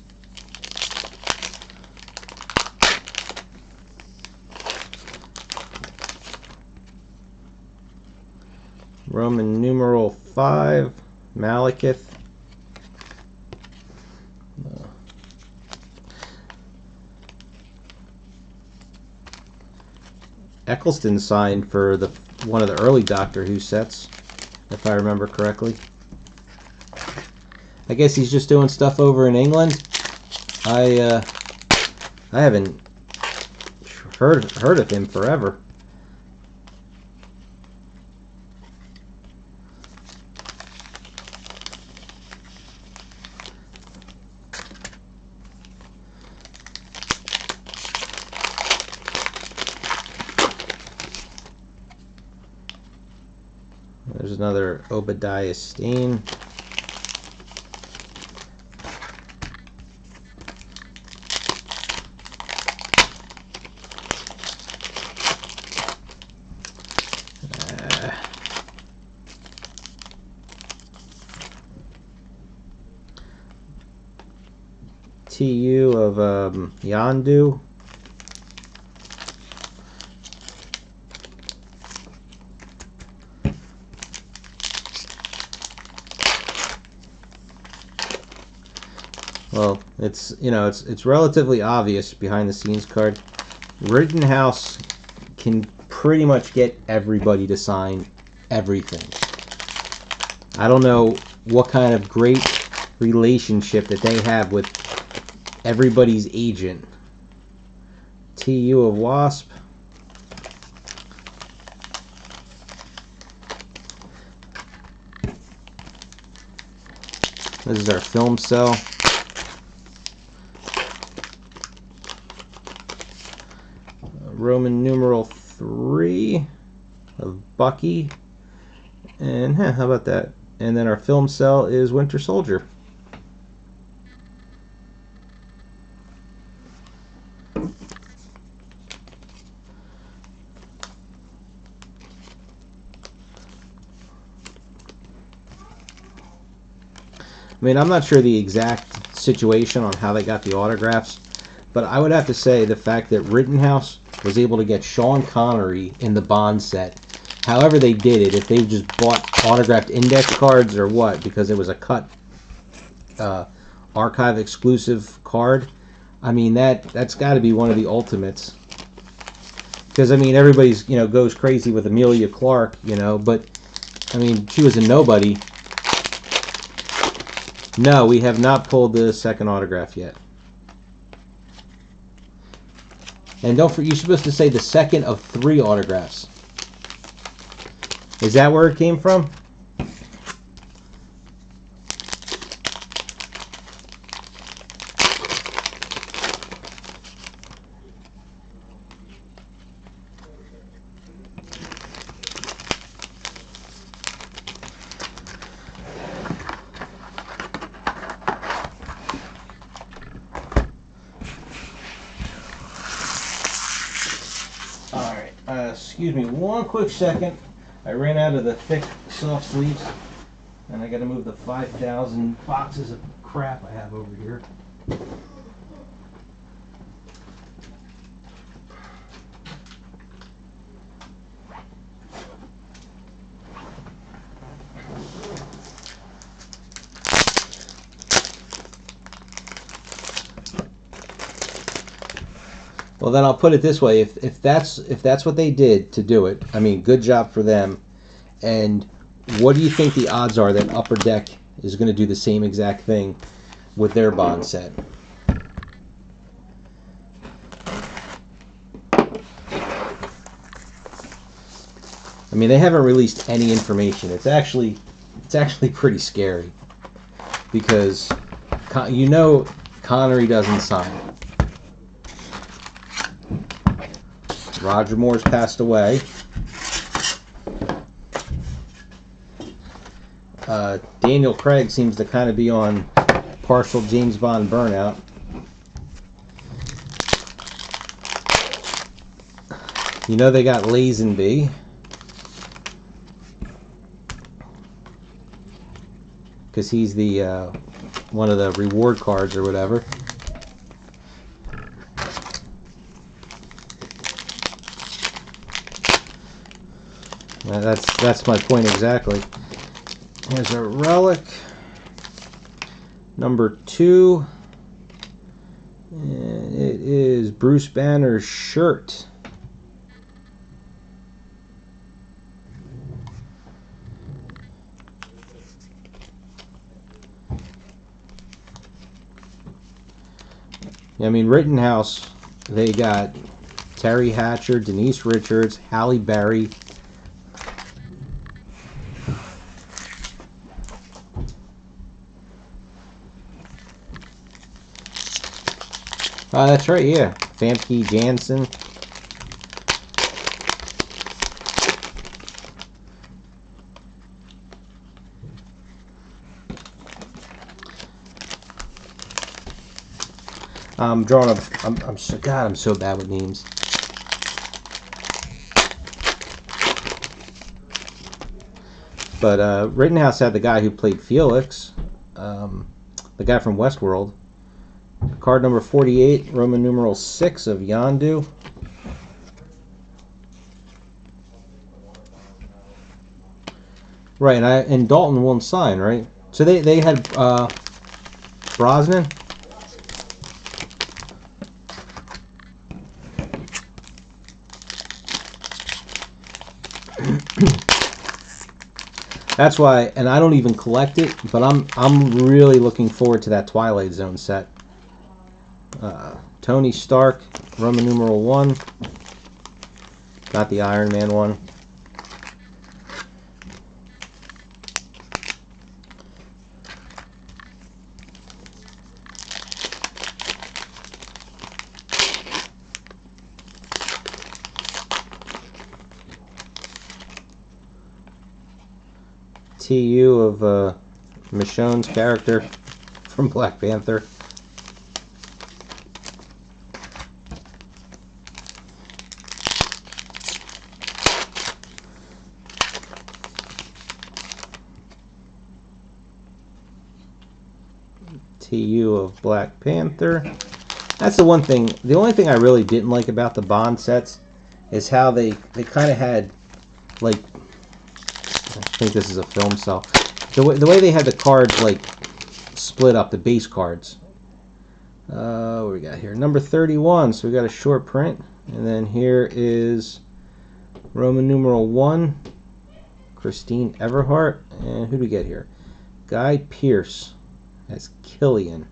Roman numeral 5, Malekith. Eccleston signed for one of the early Doctor Who sets, if I remember correctly. I guess he's just doing stuff over in England. I haven't heard of him forever. There's another Obadiah Stane. TU of Yondu. Well, it's relatively obvious behind the scenes card. Rittenhouse can pretty much get everybody to sign everything. I don't know what kind of great relationship that they have with everybody's agent. TU of Wasp. This is our film cell. Roman numeral 3 of Bucky. And how about that? And then our film cell is Winter Soldier. I mean, I'm not sure the exact situation on how they got the autographs, but I would have to say the fact that Rittenhouse was able to get Sean Connery in the Bond set, however they did it, if they just bought autographed index cards or what, because it was a cut archive exclusive card, I mean, that's got to be one of the ultimates. Because, I mean, everybody's, goes crazy with Amelia Clark, but, I mean, she was a nobody. No, we have not pulled the second autograph yet. And don't forget, you're supposed to say the second of 3 autographs. Is that where it came from? Excuse me one quick second. I ran out of the thick soft sleeves, and I got to move the 5,000 boxes of crap I have over here. Well, then I'll put it this way: if that's what they did to do it, I mean, good job for them. And what do you think the odds are that Upper Deck is going to do the same exact thing with their Bond set? I mean, they haven't released any information. It's actually pretty scary because Connery doesn't sign. Roger Moore's passed away. Daniel Craig seems to kind of be on partial James Bond burnout. They got Lazenby. Because he's the one of the reward cards or whatever. That's my point exactly. Here's a relic, number 2, and it is Bruce Banner's shirt. I mean, Rittenhouse, they got Terry Hatcher, Denise Richards, Halle Berry. That's right, yeah. Famke Janssen. I'm drawing up. I'm so bad with names. But Rittenhouse had the guy who played Felix, the guy from Westworld. Card number 48, Roman numeral 6 of Yondu. Right, and Dalton won't sign, right? So they had Brosnan. That's why, and I don't even collect it, but I'm really looking forward to that Twilight Zone set. Tony Stark, Roman numeral 1. Got the Iron Man one. TU of Michonne's character from Black Panther. TU of Black Panther. That's the one thing. The only thing I really didn't like about the Bond sets is how they kind of had, like, I think this is a film cell. The way they had the cards like split up, the base cards. What we got here? Number 31. So we got a short print, and then here is Roman numeral 1, Christine Everhart, and who do we get here? Guy Pearce as Killian.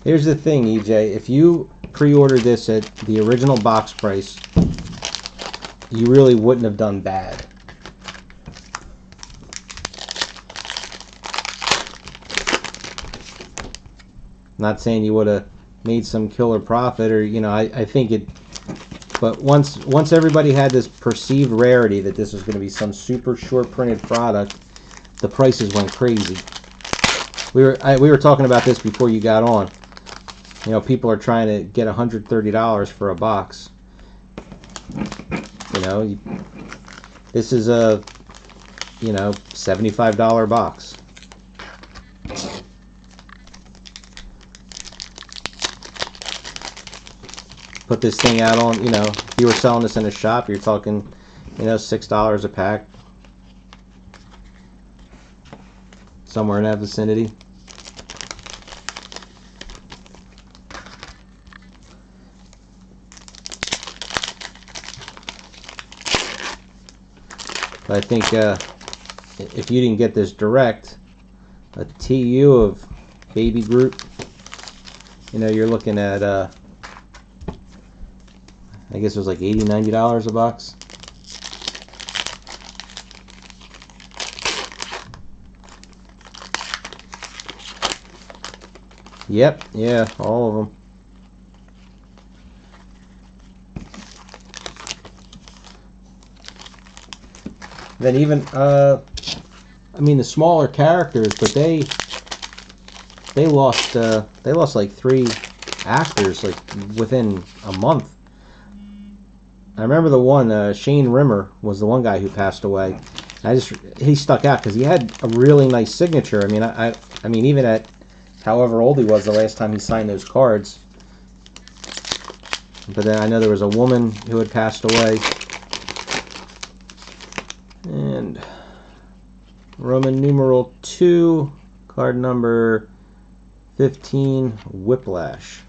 Here's the thing, EJ. If you pre-ordered this at the original box price, you really wouldn't have done bad. Not saying you would have made some killer profit, or I think it. But once everybody had this perceived rarity that this was going to be some super short printed product, the prices went crazy. We were talking about this before you got on. People are trying to get $130 for a box. This is a $75 box. Put this thing out on, if you were selling this in a shop, you're talking, $6 a pack. Somewhere in that vicinity. But I think if you didn't get this direct, a TU of Baby Groot, you're looking at, I guess it was like $80, $90 a box. Yep, yeah, all of them. Then even, the smaller characters, but they lost like 3 actors like within a month. I remember the one, Shane Rimmer was the one guy who passed away. He stuck out because he had a really nice signature. I mean, even at however old he was the last time he signed those cards. But then I know there was a woman who had passed away. And Roman numeral 2, card number 15, Whiplash.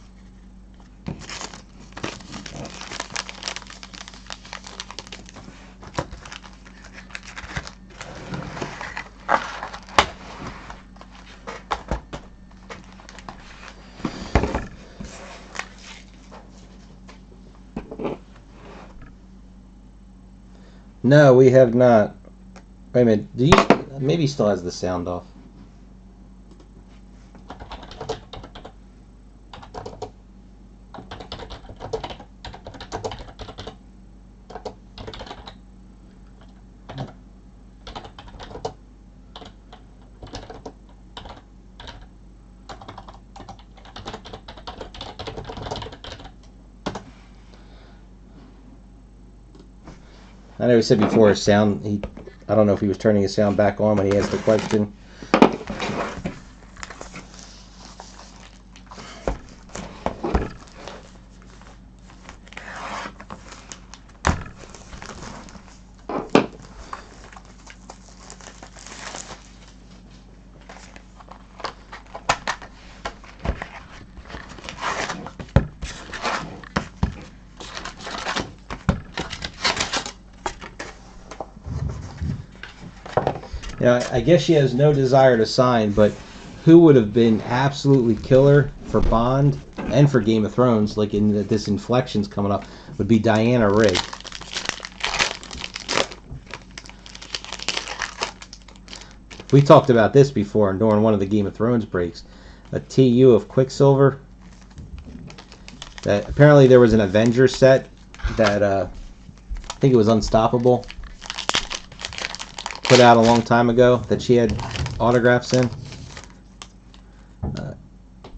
No, we have not. Wait a minute. Maybe he still has the sound off. I know he said before his sound. I don't know if he was turning his sound back on when he asked the question. Now, I guess she has no desire to sign, but who would have been absolutely killer for Bond and for Game of Thrones, like in this Inflections coming up, would be Diana Rigg. We talked about this before during one of the Game of Thrones breaks. A TU of Quicksilver. That apparently there was an Avengers set that I think it was Unstoppable, put out a long time ago, that she had autographs in.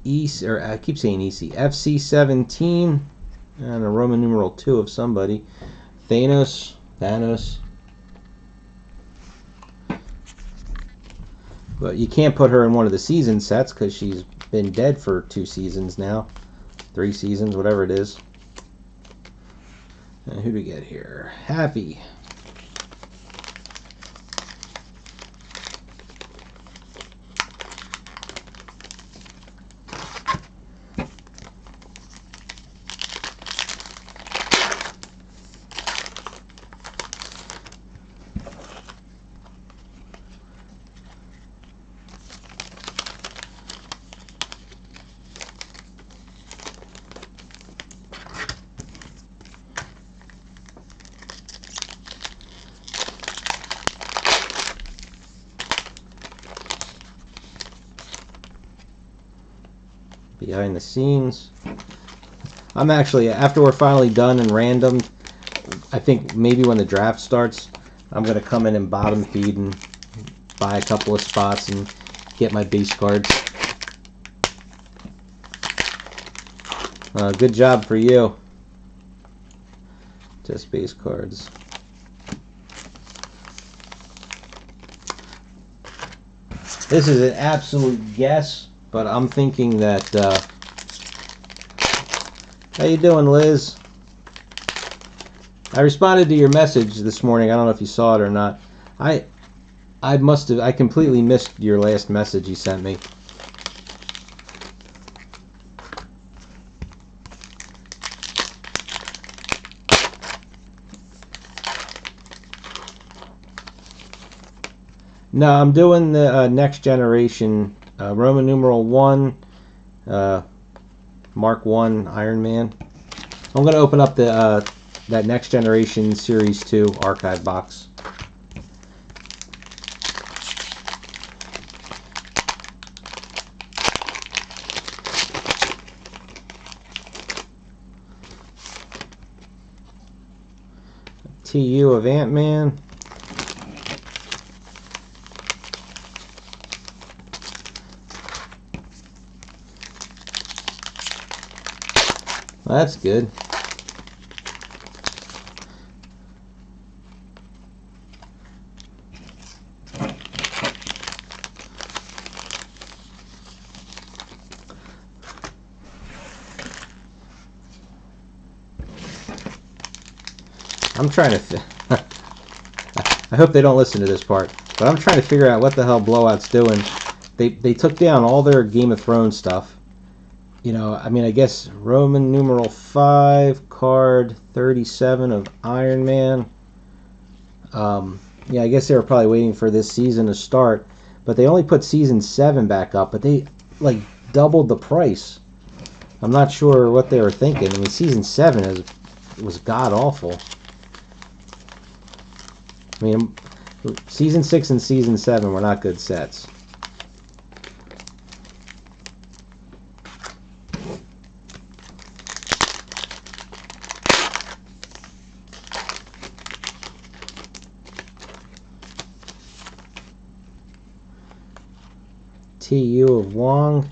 I keep saying EC. FC17 and a Roman numeral 2 of somebody. Thanos. But you can't put her in one of the season sets because she's been dead for 2 seasons now. 3 seasons, whatever it is. And who do we get here? Happy. Behind the scenes. I'm actually, after we're finally done and randomed, I think maybe when the draft starts, I'm going to come in and bottom feed and buy a couple of spots and get my base cards. Good job for you. Just base cards. This is an absolute guess, but I'm thinking that, how you doing, Liz? I responded to your message this morning. I don't know if you saw it or not. I completely missed your last message you sent me. No, I'm doing the next generation, Roman numeral 1, Mark 1 Iron Man. I'm going to open up the that next generation Series 2 archive box. TU of Ant-Man. Well, that's good. I'm trying to I hope they don't listen to this part, but I'm trying to figure out what the hell Blowout's doing. They took down all their Game of Thrones stuff. You know, I mean, I guess Roman numeral 5, card 37 of Iron Man. Yeah, I guess they were probably waiting for this season to start, but they only put season 7 back up, but they like doubled the price. I'm not sure what they were thinking. I mean, season 7 was god awful. I mean, season 6 and season 7 were not good sets. TU of Wong.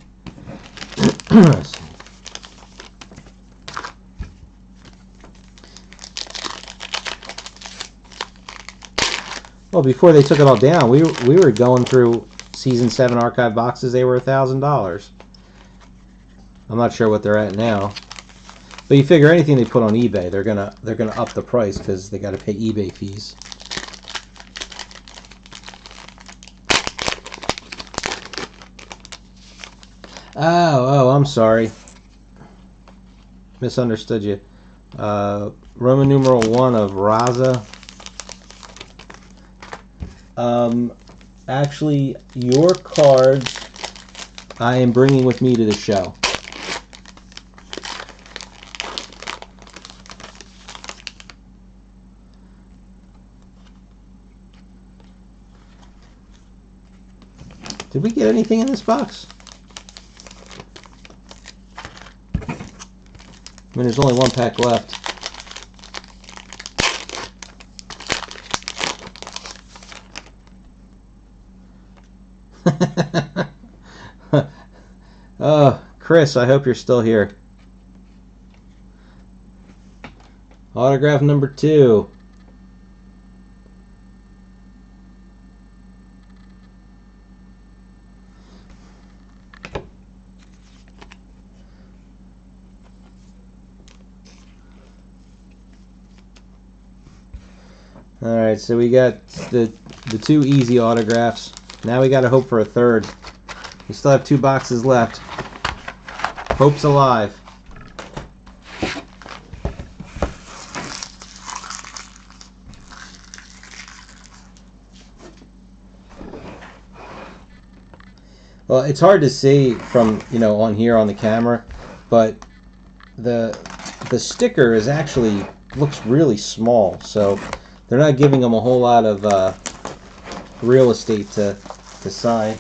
Well, before they took it all down, we were going through season 7 archive boxes. They were $1,000. I'm not sure what they're at now, but you figure anything they put on eBay, they're gonna up the price because they got to pay eBay fees. Oh, I'm sorry. Misunderstood you. Roman numeral 1 of Raza. Actually, your cards I am bringing with me to the show. Did we get anything in this box? I mean, there's only one pack left. Oh, Chris, I hope you're still here. Autograph number 2. Alright, so we got the 2 easy autographs. Now we got to hope for a third. We still have 2 boxes left. Hope's alive. Well, it's hard to see from, on here on the camera, but the sticker is actually looks really small, so they're not giving them a whole lot of real estate to sign.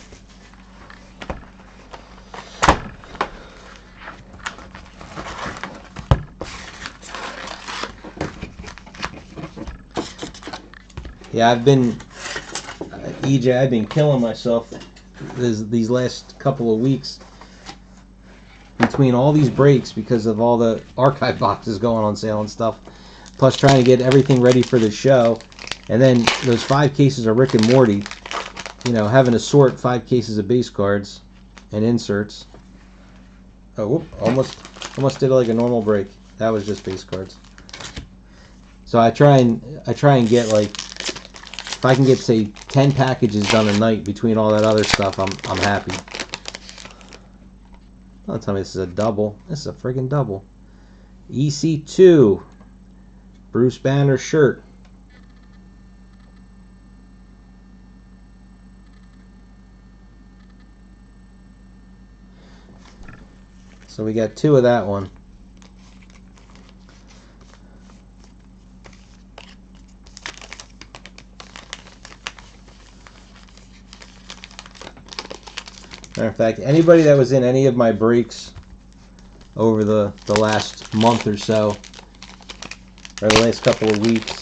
Yeah, I've been killing myself these last couple of weeks between all these breaks because of all the archive boxes going on sale and stuff, plus trying to get everything ready for the show, and then those 5 cases of Rick and Morty, having to sort 5 cases of base cards and inserts. Oh, whoop, almost did it like a normal break. That was just base cards. So I try and get, like, if I can get, say, 10 packages done a night between all that other stuff, I'm happy. Don't tell me this is a double. This is a friggin' double. EC2 Bruce Banner shirt. So we got 2 of that one. Matter of fact, anybody that was in any of my breaks over the last month or so, or the last couple of weeks,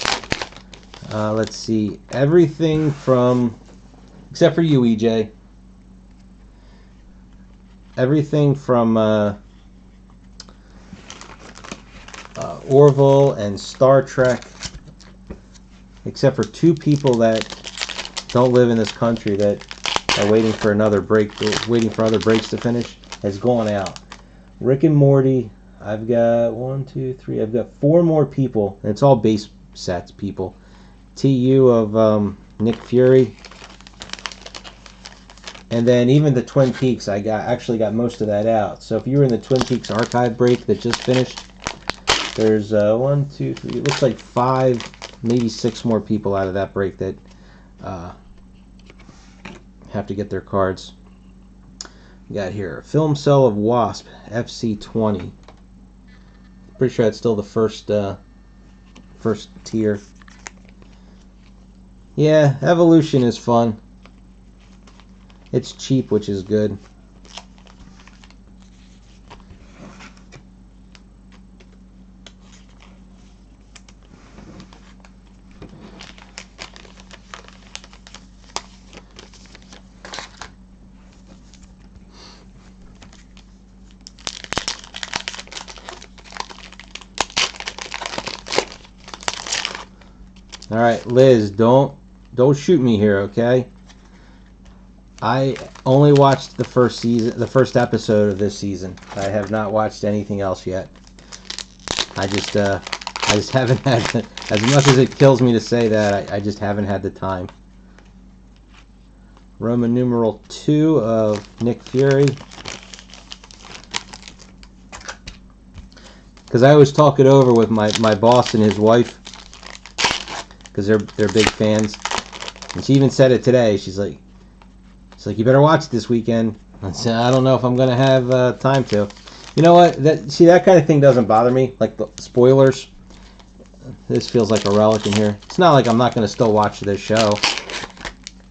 let's see, everything from, except for you, EJ, everything from Orville and Star Trek, except for 2 people that don't live in this country that are waiting for another break, waiting for other breaks to finish, has gone out. Rick and Morty, I've got 1, 2, 3, I've got 4 more people, and it's all base sets people. TU of Nick Fury, and then even the Twin Peaks, I actually got most of that out. So if you were in the Twin Peaks archive break that just finished, there's 1, 2, 3, it looks like 5, maybe 6 more people out of that break that have to get their cards. We got here Film Cell of Wasp FC20. Pretty sure that's still the first tier. Yeah, Evolution is fun. It's cheap, which is good. All right, Liz, don't don't shoot me here, okay? I only watched the first episode of this season. I have not watched anything else yet. I just haven't had the, as much as it kills me to say that, I just haven't had the time. Roman numeral 2 of Nick Fury. Because I always talk it over with my boss and his wife, because they're big fans, and she even said it today. She's like, you better watch it this weekend. I said, I don't know if I'm gonna have time to. You know what? That kind of thing doesn't bother me. Like the spoilers. This feels like a relic in here. It's not like I'm not gonna still watch this show.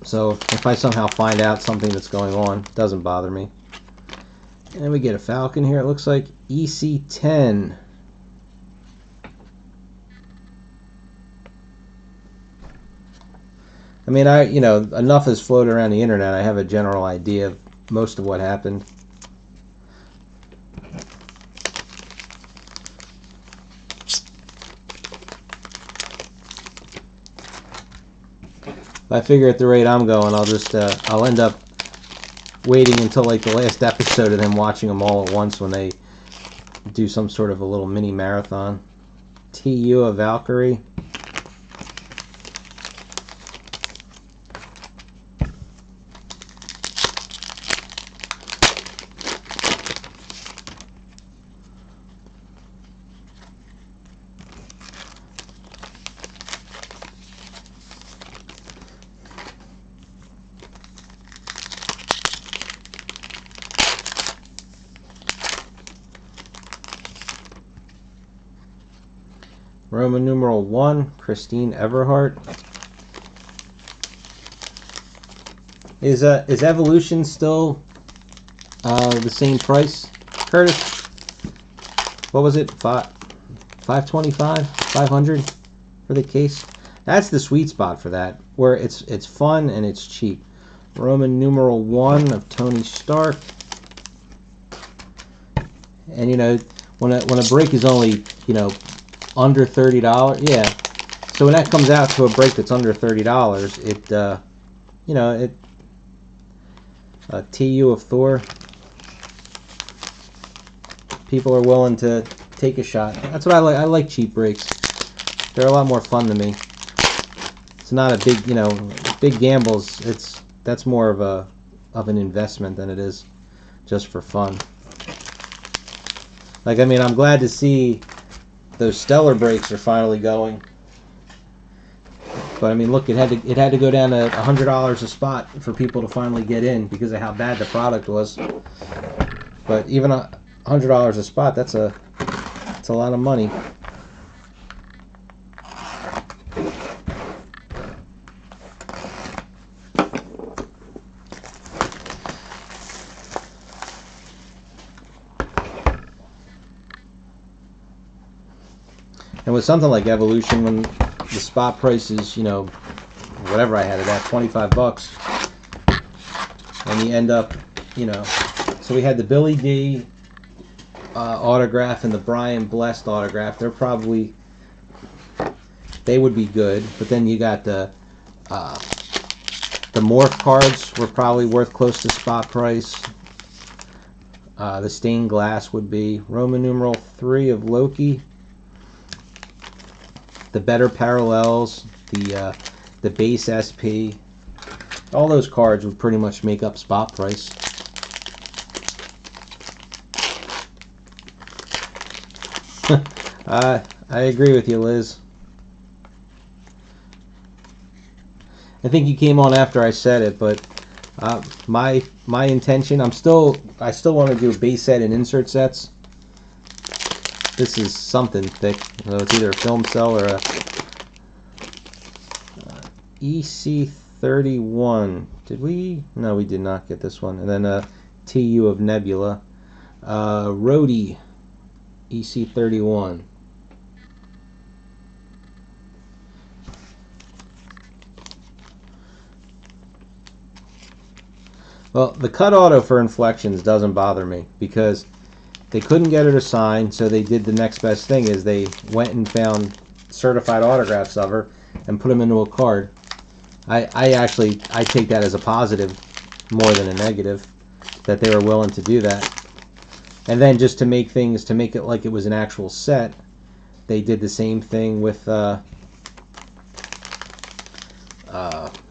So if I somehow find out something that's going on, it doesn't bother me. And we get a Falcon here. It looks like EC10. I mean, enough has floated around the internet. I have a general idea of most of what happened. I figure at the rate I'm going, I'll end up waiting until like the last episode and then watching them all at once when they do some sort of a little mini marathon. TU of Valkyrie. Roman numeral 1, Christine Everhart. Is Evolution still the same price, Curtis? What was it? $525, $500 for the case. That's the sweet spot for that, where it's fun and it's cheap. Roman numeral 1 of Tony Stark. And when a break is only under $30, yeah. So when that comes out to a break that's under $30, TU of Thor. People are willing to take a shot. That's what I like. I like cheap breaks. They're a lot more fun to me. It's not a big gambles. That's more of an investment than it is just for fun. Like, I mean, I'm glad to see those stellar breaks are finally going. But I mean, look, it had to go down to $100 a spot for people to finally get in because of how bad the product was. But even $100 a spot, that's a lot of money. And with something like Evolution, when the spot price is, whatever I had it at, $25, and you end up, so we had the Billy D autograph and the Brian Blessed autograph. They would be good, but then you got the Morph cards were probably worth close to spot price. The stained glass would be. Roman numeral 3 of Loki. The better parallels, the base SP, all those cards would pretty much make up spot price. I agree with you, Liz. I think you came on after I said it, but my intention, I still want to do base set and insert sets. This is something thick. So it's either a film cell or a EC31. Did we? No, we did not get this one. And then a TU of Nebula. Rhodey, EC31. Well, the cut auto for Inflections doesn't bother me because they couldn't get her to sign, so they did the next best thing is they went and found certified autographs of her and put them into a card. I take that as a positive more than a negative, that they were willing to do that. And then just to make it like it was an actual set, they did the same thing with who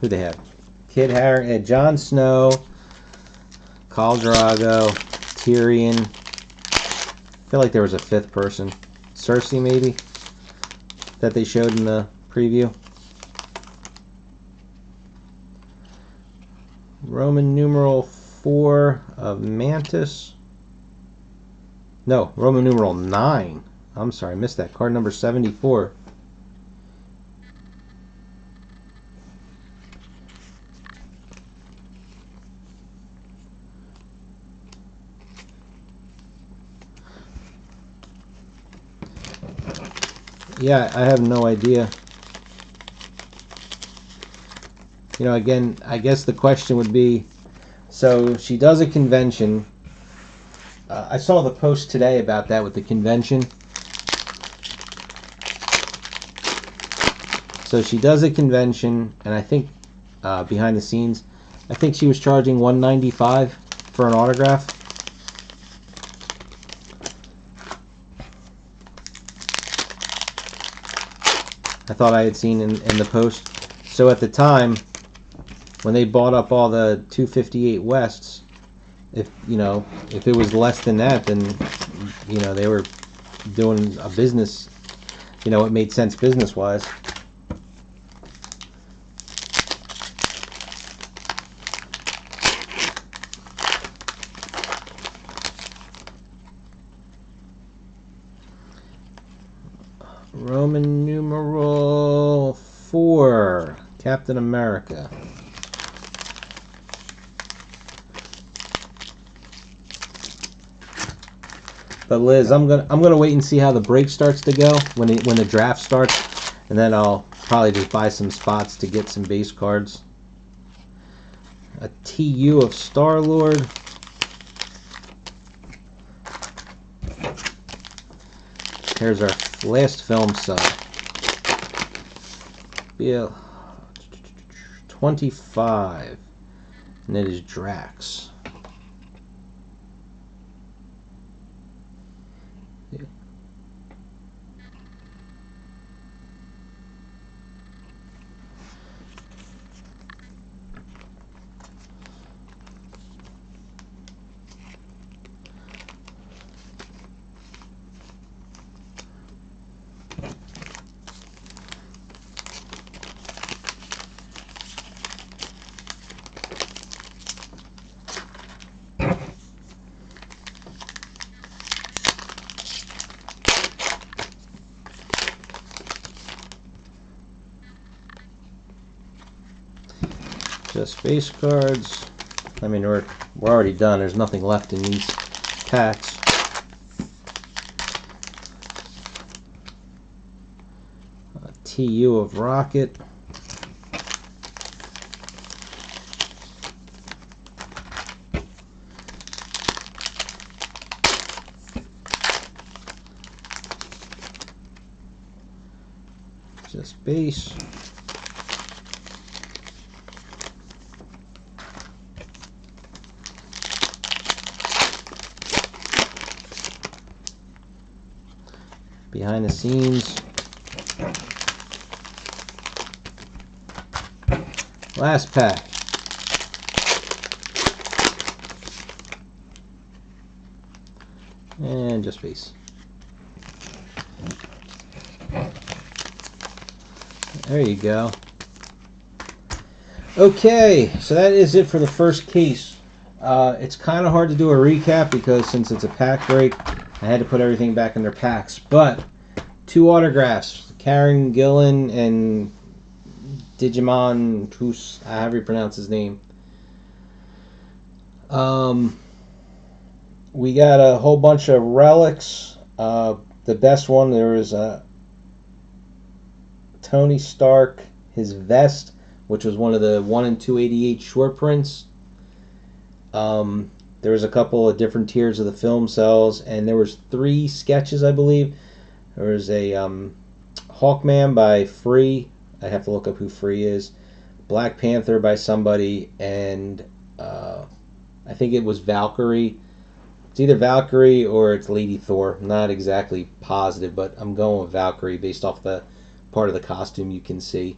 they had? Kit Harington, Jon Snow, Khal Drogo, Tyrion. I feel like there was a fifth person, Cersei maybe, that they showed in the preview. Roman numeral 4 of Mantis. No, Roman numeral 9. I'm sorry, I missed that. Card number 74. Yeah, I have no idea. You know, again, I guess the question would be, so she does a convention. I saw the post today about that with the convention. So she does a convention, and I think behind the scenes, I think she was charging $195 for an autograph. I thought I had seen in the post. So at the time, when they bought up all the 258 Wests, if it was less than that, then they were doing a business. It made sense business wise. Roman numeral 4, Captain America. But Liz, I'm gonna wait and see how the break starts to go when the draft starts, and then I'll probably just buy some spots to get some base cards. A TU of Star-Lord. Here's our last film sub. Bill 25, and it is Drax. Yeah. Just base cards. I mean, we're already done. There's nothing left in these packs. A TU of Rocket. Just base. Behind the scenes. Last pack. And just base. There you go. Okay, so that is it for the first case. It's kind of hard to do a recap because since it's a pack break, I had to put everything back in their packs. But 2 autographs, Karen Gillan and Digimon Tus, however you pronounce his name. We got a whole bunch of relics. The best one, there was Tony Stark, his vest, which was one of the 1 in 288 short prints. There was a couple of different tiers of the film cells, and there was 3 sketches, I believe. There was a Hawkman by Free. I have to look up who Free is. Black Panther by somebody, and I think it was Valkyrie. It's either Valkyrie or it's Lady Thor. I'm not exactly positive, but I'm going with Valkyrie based off the part of the costume you can see.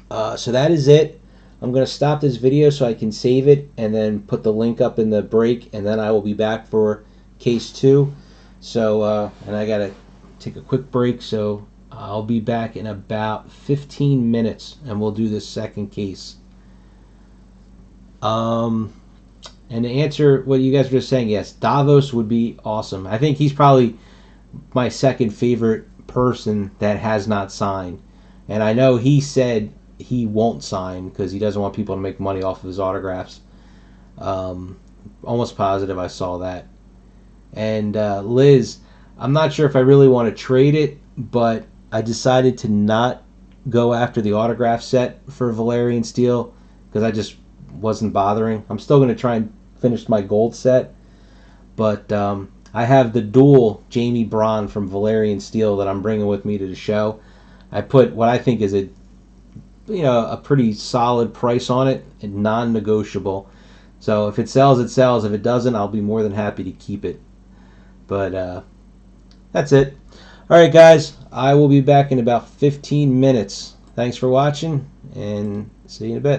So that is it. I'm going to stop this video so I can save it and then put the link up in the break, and then I will be back for case 2. So, and I got to take a quick break, so I'll be back in about 15 minutes and we'll do this second case. And to answer what you guys were just saying, yes, Davos would be awesome. I think he's probably my second favorite person that has not signed. And I know he said he won't sign because he doesn't want people to make money off of his autographs. Almost positive I saw that. And Liz, I'm not sure if I really want to trade it, but I decided to not go after the autograph set for Valerian Steel because I just wasn't bothering. I'm still going to try and finish my gold set, but I have the dual Jamie Braun from Valerian Steel that I'm bringing with me to the show. I put what I think is a pretty solid price on it and non-negotiable. So if it sells, it sells. If it doesn't, I'll be more than happy to keep it. But that's it. All right, guys, I will be back in about 15 minutes. Thanks for watching, and see you in a bit.